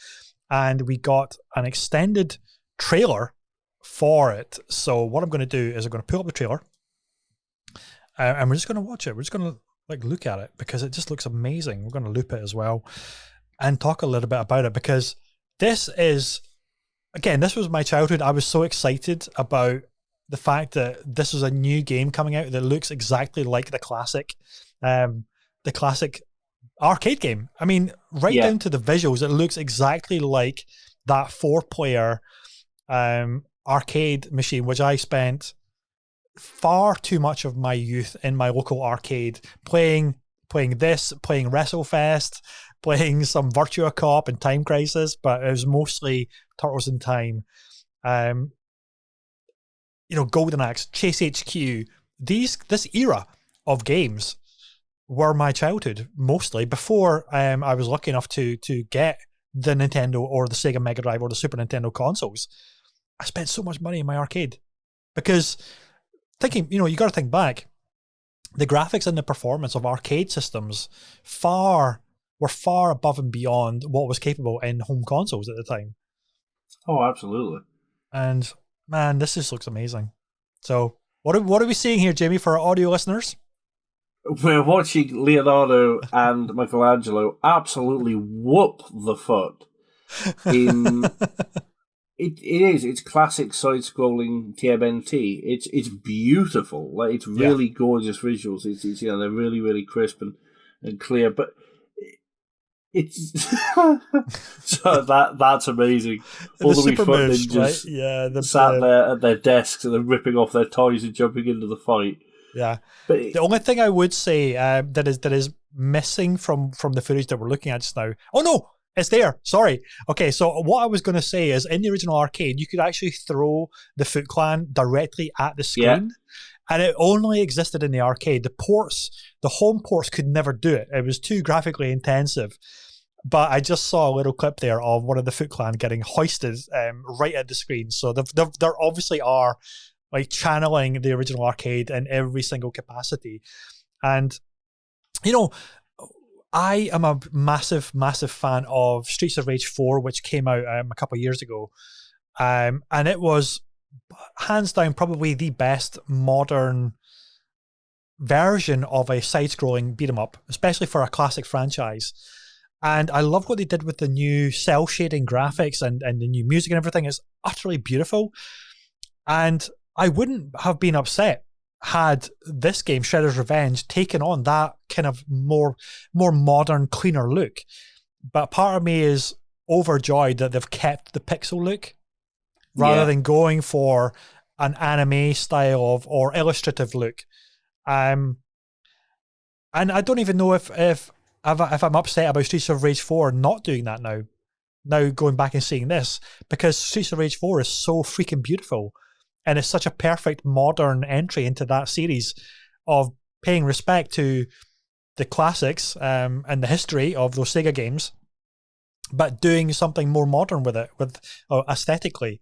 and we got an extended trailer for it. So what I'm going to do is I'm going to pull up the trailer. And we're just going to watch it. We're just going to look at it because it just looks amazing. We're going to loop it as well and talk a little bit about it because this is, again, this was my childhood. I was so excited about the fact that this was a new game coming out that looks exactly like the classic arcade game. I mean, down to the visuals, it looks exactly like that 4-player arcade machine, which I spent far too much of my youth in my local arcade playing this, playing WrestleFest, playing some Virtua Cop and Time Crisis, but it was mostly Turtles in Time. Golden Axe, Chase HQ, this era of games were my childhood, mostly, before I was lucky enough to get the Nintendo or the Sega Mega Drive or the Super Nintendo consoles. I spent so much money in my arcade because thinking, you got to think back, the graphics and the performance of arcade systems were far above and beyond what was capable in home consoles at the time. Oh, absolutely. And man, this just looks amazing. So what are we seeing here, Jamie, for our audio listeners? We're watching Leonardo and Michelangelo absolutely whoop the foot in it's classic side-scrolling TMNT. It's beautiful. Like, it's really gorgeous visuals. It's they're really, really crisp and clear. But it's so that's amazing. All the wee foot ninjas, right? Sat there at their desks and they're ripping off their toys and jumping into the fight. Yeah, but the only thing I would say that is missing from the footage that we're looking at just now. Oh no, it's there. Sorry. Okay, so what I was going to say is, in the original arcade, you could actually throw the Foot Clan directly at the screen, and it only existed in the arcade. The home ports could never do it. It was too graphically intensive. But I just saw a little clip there of one of the Foot Clan getting hoisted right at the screen. So there obviously are like channeling the original arcade in every single capacity. And, I am a massive, massive fan of Streets of Rage 4, which came out a couple of years ago. And it was, hands down, probably the best modern version of a side-scrolling beat-em-up, especially for a classic franchise. And I love what they did with the new cel-shading graphics and the new music and everything. It's utterly beautiful. And I wouldn't have been upset had this game, Shredder's Revenge, taken on that kind of more modern, cleaner look. But part of me is overjoyed that they've kept the pixel look rather than going for an anime style or illustrative look. And I don't even know if I'm upset about Streets of Rage 4 not doing that now going back and seeing this, because Streets of Rage 4 is so freaking beautiful. And it's such a perfect modern entry into that series of paying respect to the classics and the history of those Sega games, but doing something more modern with it, aesthetically.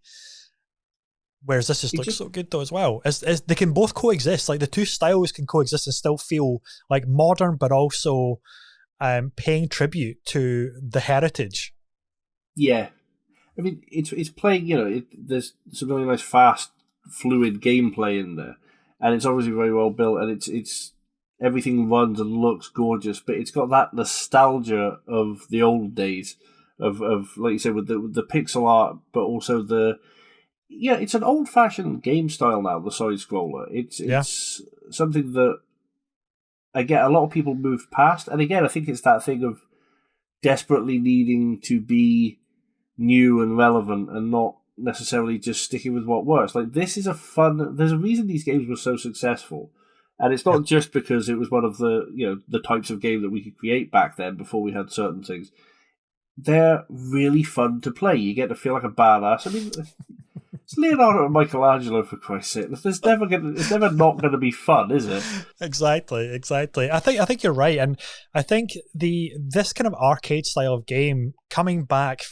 Whereas this just looks so good though as well. As they can both coexist. Like, the two styles can coexist and still feel like modern, but also paying tribute to the heritage. Yeah, I mean, it's playing. There's some really nice, fast, fluid gameplay in there, and it's obviously very well built, and it's everything runs and looks gorgeous, but it's got that nostalgia of the old days of like you said, with the pixel art, but also it's an old fashioned game style now. The side scroller, it's something that I get a lot of people moved past, and again, I think it's that thing of desperately needing to be new and relevant and not necessarily just sticking with what works. Like, this is there's a reason these games were so successful, and it's not just because it was one of the the types of game that we could create back then before we had certain things. They're really fun to play. You get to feel like a badass. I mean, it's Leonardo and Michelangelo, for Christ's sake. It's never not going to be fun, is it? Exactly. I think you're right, and I think this kind of arcade style of game coming back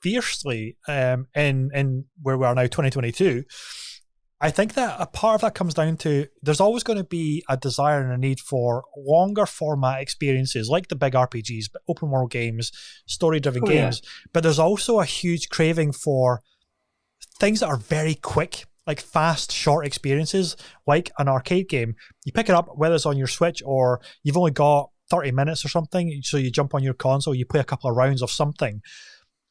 fiercely in where we are now, 2022. I think that a part of that comes down to there's always going to be a desire and a need for longer format experiences like the big RPGs, but open world games, story-driven games. But there's also a huge craving for things that are very quick, like fast, short experiences, like an arcade game. You pick it up, whether it's on your Switch or you've only got 30 minutes or something, so you jump on your console, you play a couple of rounds of something,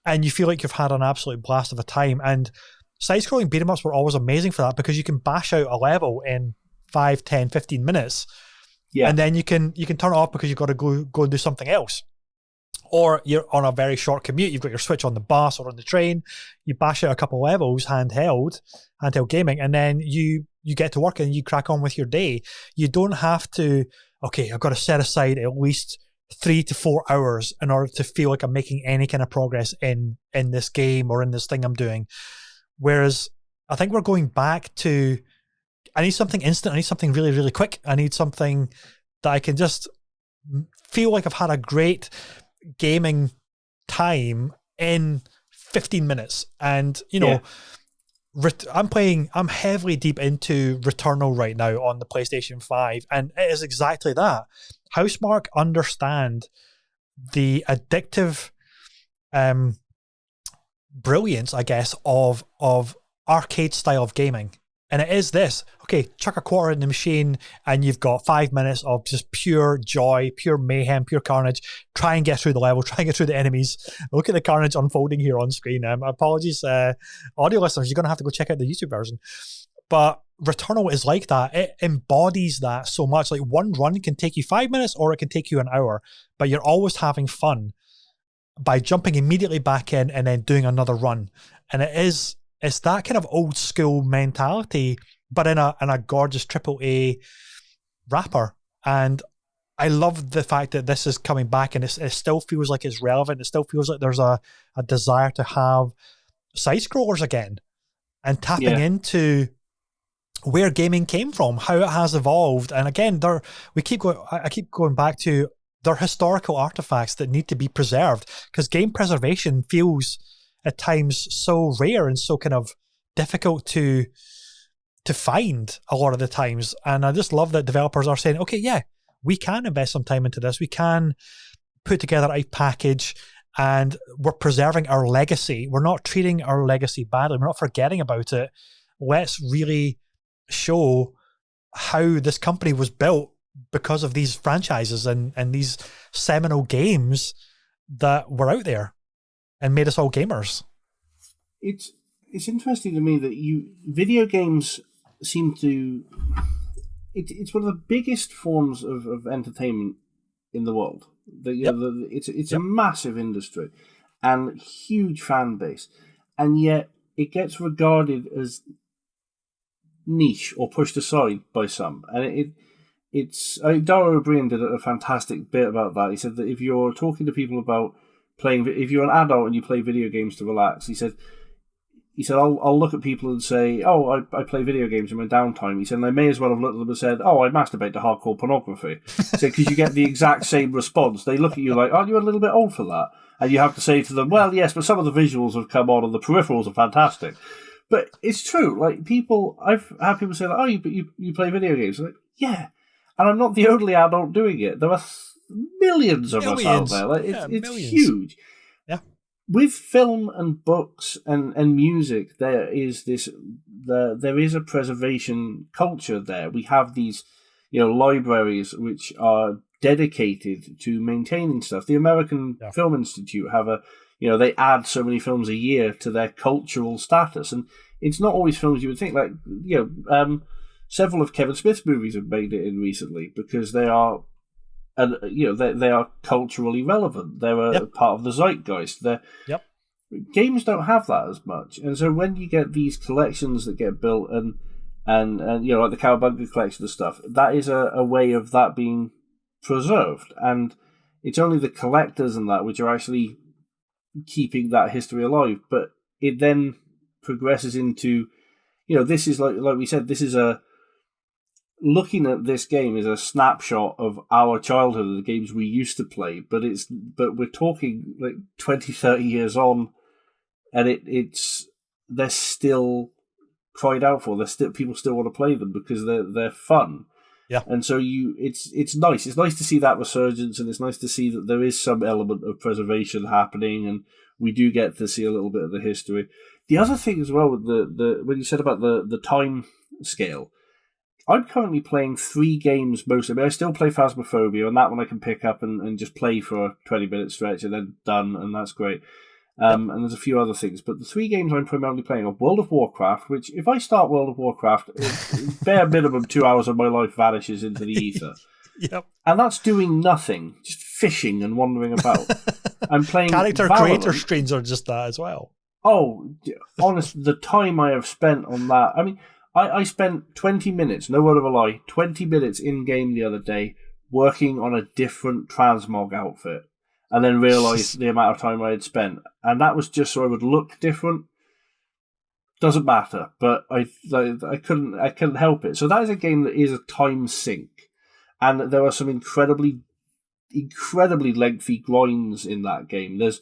and you feel like you've had an absolute blast of a time. And side-scrolling beat-em-ups were always amazing for that, because you can bash out a level in 5, 10, 15 minutes, and then you can turn it off because you've got to go and do something else. Or you're on a very short commute, you've got your Switch on the bus or on the train, you bash out a couple levels, handheld gaming, and then you get to work and you crack on with your day. You don't have to, okay, I've got to set aside at least 3 to 4 hours in order to feel like I'm making any kind of progress in this game or in this thing I'm doing. Whereas I think we're going back to, I need something instant, I need something really, really quick, I need something that I can just feel like I've had a great gaming time in 15 minutes. And I'm heavily deep into Returnal right now on the PlayStation 5, and it is exactly that. Housemarque understand the addictive brilliance, I guess, of arcade style of gaming. And it is this, okay, chuck a quarter in the machine and you've got 5 minutes of just pure joy, pure mayhem, pure carnage. Try and get through the level, try and get through the enemies. Look at the carnage unfolding here on screen. Apologies, audio listeners, you're going to have to go check out the YouTube version. But Returnal is like that. It embodies that so much. Like, one run can take you 5 minutes or it can take you an hour, but you're always having fun by jumping immediately back in and then doing another run. And it's that kind of old school mentality, but in a gorgeous AAA wrapper. And I love the fact that this is coming back, and it still feels like it's relevant. It still feels like there's a desire to have side-scrollers again and tapping into where gaming came from, how it has evolved. And again, I keep going back to, they're historical artifacts that need to be preserved, because game preservation feels at times so rare and so kind of difficult to find a lot of the times. And I just love that developers are saying, okay, yeah, we can invest some time into this. We can put together a package, and we're preserving our legacy. We're not treating our legacy badly. We're not forgetting about it. Let's really show how this company was built because of these franchises and these seminal games that were out there and made us all gamers. It's interesting to me that video games seem to... It's one of the biggest forms of entertainment in the world. It's a massive industry and huge fan base, and yet it gets regarded as niche or pushed aside by some. And Dara O'Brien did a fantastic bit about that. He said that if you're talking to people about if you're an adult and you play video games to relax, he said I'll look at people and say, oh, I play video games in my downtime. He said, and I may as well have looked at them and said, oh, I masturbate to hardcore pornography. He said, because you get the exact same response. They look at you like, aren't you a little bit old for that? And you have to say to them, well, yes, but some of the visuals have come on and the peripherals are fantastic. But it's true. Like, I've had people say, like, oh, you play video games. I'm like, yeah. And I'm not the only adult doing it. There are millions of us out there. Like, it's huge. Yeah. With film and books and music, there is a preservation culture there. We have these, libraries which are dedicated to maintaining stuff. The American Film Institute have they add so many films a year to their cultural status, and it's not always films you would think. Like, several of Kevin Smith's movies have made it in recently because they are. And they are culturally relevant. They're a part of the zeitgeist. Games don't have that as much, and so when you get these collections that get built and like the Cowabunga collection of stuff, that is a way of that being preserved. And it's only the collectors and that which are actually keeping that history alive. But it then progresses into, this is like we said, this is looking at this game is a snapshot of our childhood, of the games we used to play, but we're talking like 20, 30 years on, and they're still cried out for. People still want to play them because they're fun. Yeah. And so it's nice. It's nice to see that resurgence, and it's nice to see that there is some element of preservation happening, and we do get to see a little bit of the history. The other thing as well with when you said about the time scale, I'm currently playing 3 games mostly. I mean, I still play Phasmophobia, and that one I can pick up and just play for a 20-minute stretch and then done, and that's great. And there's a few other things. But the 3 games I'm primarily playing are World of Warcraft, which, if I start World of Warcraft, bare minimum 2 hours of my life vanishes into the ether. Yep. And that's doing nothing, just fishing and wandering about. I'm playing Character Valorant. creator screens are just that as well. Oh, honest, the time I have spent on that. I mean, I spent 20 minutes, no word of a lie, 20 minutes in-game the other day working on a different transmog outfit, and then realised the amount of time I had spent. And that was just so I would look different. Doesn't matter, but I couldn't help it. So that is a game that is a time sink. And there are some incredibly lengthy grinds in that game. There's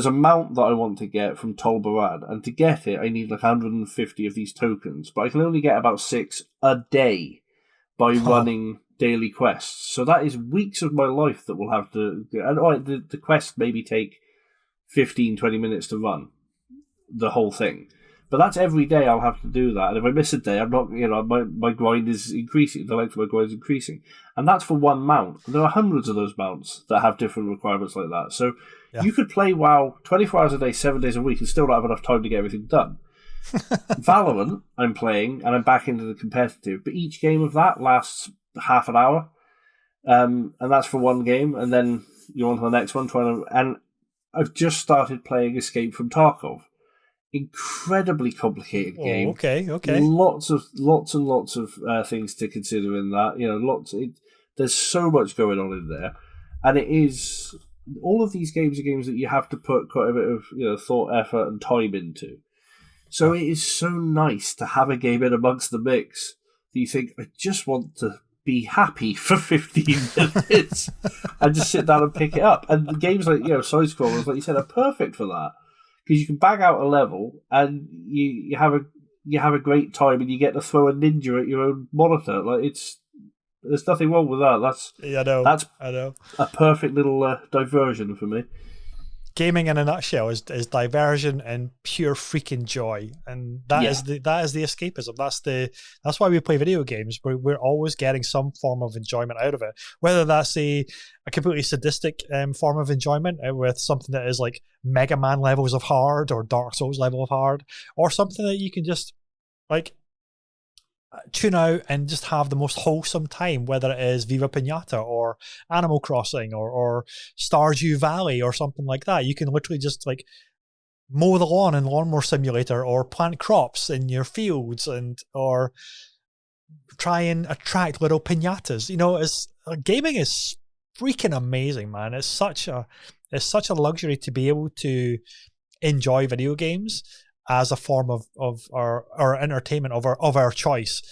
a mount that I want to get from Tol Barad, and to get it, I need like 150 of these tokens, but I can only get about 6 a day by running daily quests. So that is weeks of my life that will have to... And the quest maybe take 15, 20 minutes to run, the whole thing. But that's every day I'll have to do that. And if I miss a day, I'm not, my grind is increasing. The length of my grind is increasing. And that's for one mount. And there are hundreds of those mounts that have different requirements like that. So you could play WoW 24 hours a day, 7 days a week, and still not have enough time to get everything done. Valorant, I'm playing, and I'm back into the competitive. But each game of that lasts half an hour. And that's for one game. And then you're on to the next one. And I've just started playing Escape from Tarkov. Incredibly complicated game. Okay. Lots and lots of things to consider in that. There's so much going on in there, and it is all of these games are games that you have to put quite a bit of thought, effort, and time into. So it is so nice to have a game in amongst the mix that you think, I just want to be happy for 15 minutes and just sit down and pick it up. And the games like side scrollers, like you said, are perfect for that. Because you can bang out a level and you have a great time, and you get to throw a ninja at your own monitor. There's nothing wrong with that. I know. A perfect little diversion for me. Gaming in a nutshell is diversion and pure freaking joy, and that is the escapism. That's why we play video games. We're always getting some form of enjoyment out of it, whether that's a completely sadistic form of enjoyment with something that is like Mega Man levels of hard or Dark Souls level of hard, or something that you can just like tune out and just have the most wholesome time, whether it is Viva Pinata or Animal Crossing or Stardew Valley or something like that. You can literally just like mow the lawn in Lawnmower Simulator, or plant crops in your fields, or try and attract little pinatas. Gaming is freaking amazing, man. It's such a luxury to be able to enjoy video games as a form of our entertainment of our choice,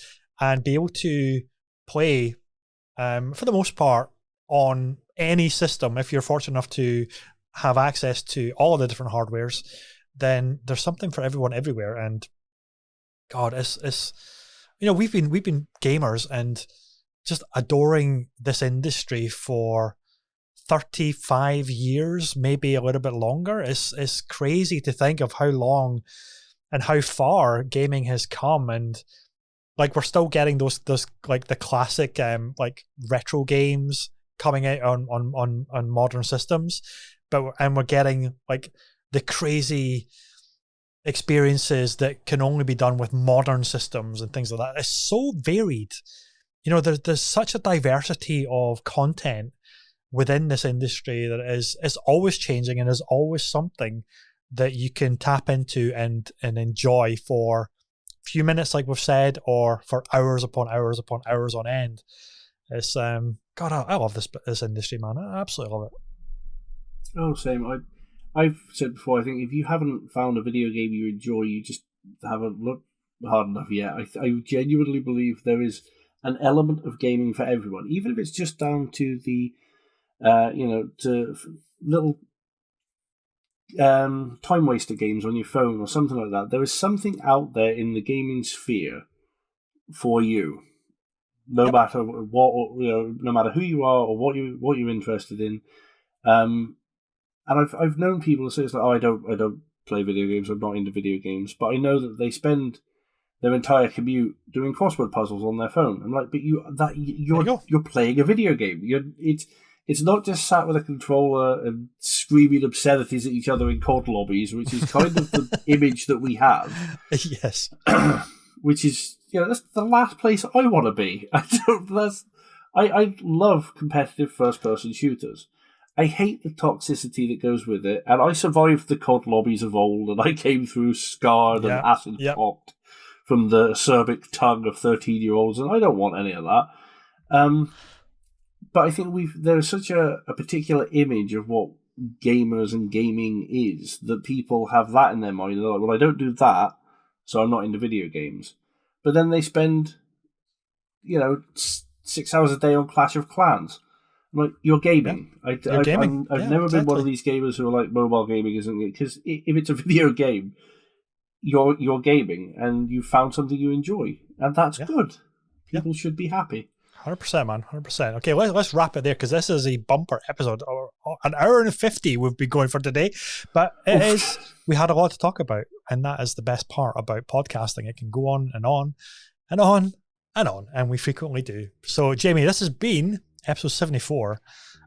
and be able to play for the most part on any system. If you're fortunate enough to have access to all of the different hardwares, then there's something for everyone everywhere. And God, it's we've been gamers and just adoring this industry for 35 years, maybe a little bit longer. It's crazy to think of how long and how far gaming has come, and like we're still getting those like the classic like retro games coming out on modern systems, and we're getting like the crazy experiences that can only be done with modern systems and things like that. It's so varied. There's such a diversity of content within this industry that is always changing, and is always something that you can tap into and enjoy for a few minutes, like we've said, or for hours upon hours upon hours on end. It's God, I love this industry, man. I absolutely love it. Oh, same. I've said before, I think if you haven't found a video game you enjoy, you just haven't looked hard enough yet. I genuinely believe there is an element of gaming for everyone, even if it's just down to the to little time waster games on your phone or something like that. There is something out there in the gaming sphere for you, no matter what, no matter who you are or what you're interested in. And I've known people who say it's like, I don't play video games. I'm not into video games, but I know that they spend their entire commute doing crossword puzzles on their phone. I'm like, but you're playing a video game. It's not just sat with a controller and screaming obscenities at each other in COD lobbies, which is kind of the image that we have. Yes. Which is, that's the last place I want to be. I love competitive first-person shooters. I hate the toxicity that goes with it, and I survived the COD lobbies of old, and I came through scarred and acid popped from the acerbic tongue of 13-year-olds, and I don't want any of that. But I think there's such a particular image of what gamers and gaming is that people have that in their mind. They're like, well, I don't do that, so I'm not into video games. But then they spend, 6 hours a day on Clash of Clans. I'm like, you're gaming. Yeah, you're gaming. I've never been one of these gamers who are like, mobile gaming isn't it? Because if it's a video game, you're gaming and you found something you enjoy, and that's good. People should be happy. 100%, man. 100%. Okay, let's wrap it there, because this is a bumper episode. An hour and 50 we've been going for today, but we had a lot to talk about, and that is the best part about podcasting. It can go on and on and on and on, and we frequently do. So, Jamie, this has been episode 74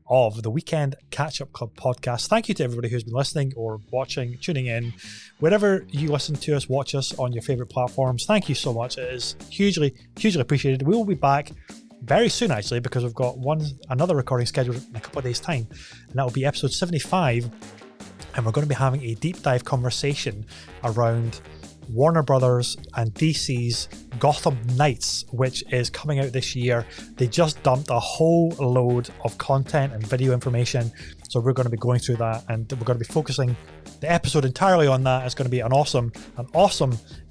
of the Weekend Catch-Up Club podcast. Thank you to everybody who's been listening or watching, tuning in. Wherever you listen to us, watch us on your favorite platforms, thank you so much. It is hugely, hugely appreciated. We will be back very soon, actually, because we've got another recording scheduled in a couple of days' time, and that will be episode 75, and we're going to be having a deep dive conversation around Warner Brothers and DC's Gotham Knights, which is coming out this year. They just dumped a whole load of content and video information, so we're going to be going through that, and we're going to be focusing the episode entirely on that. It's going to be an awesome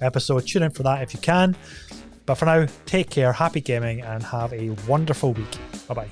episode. Tune in for that if you can. But for now, take care, happy gaming, and have a wonderful week. Bye-bye.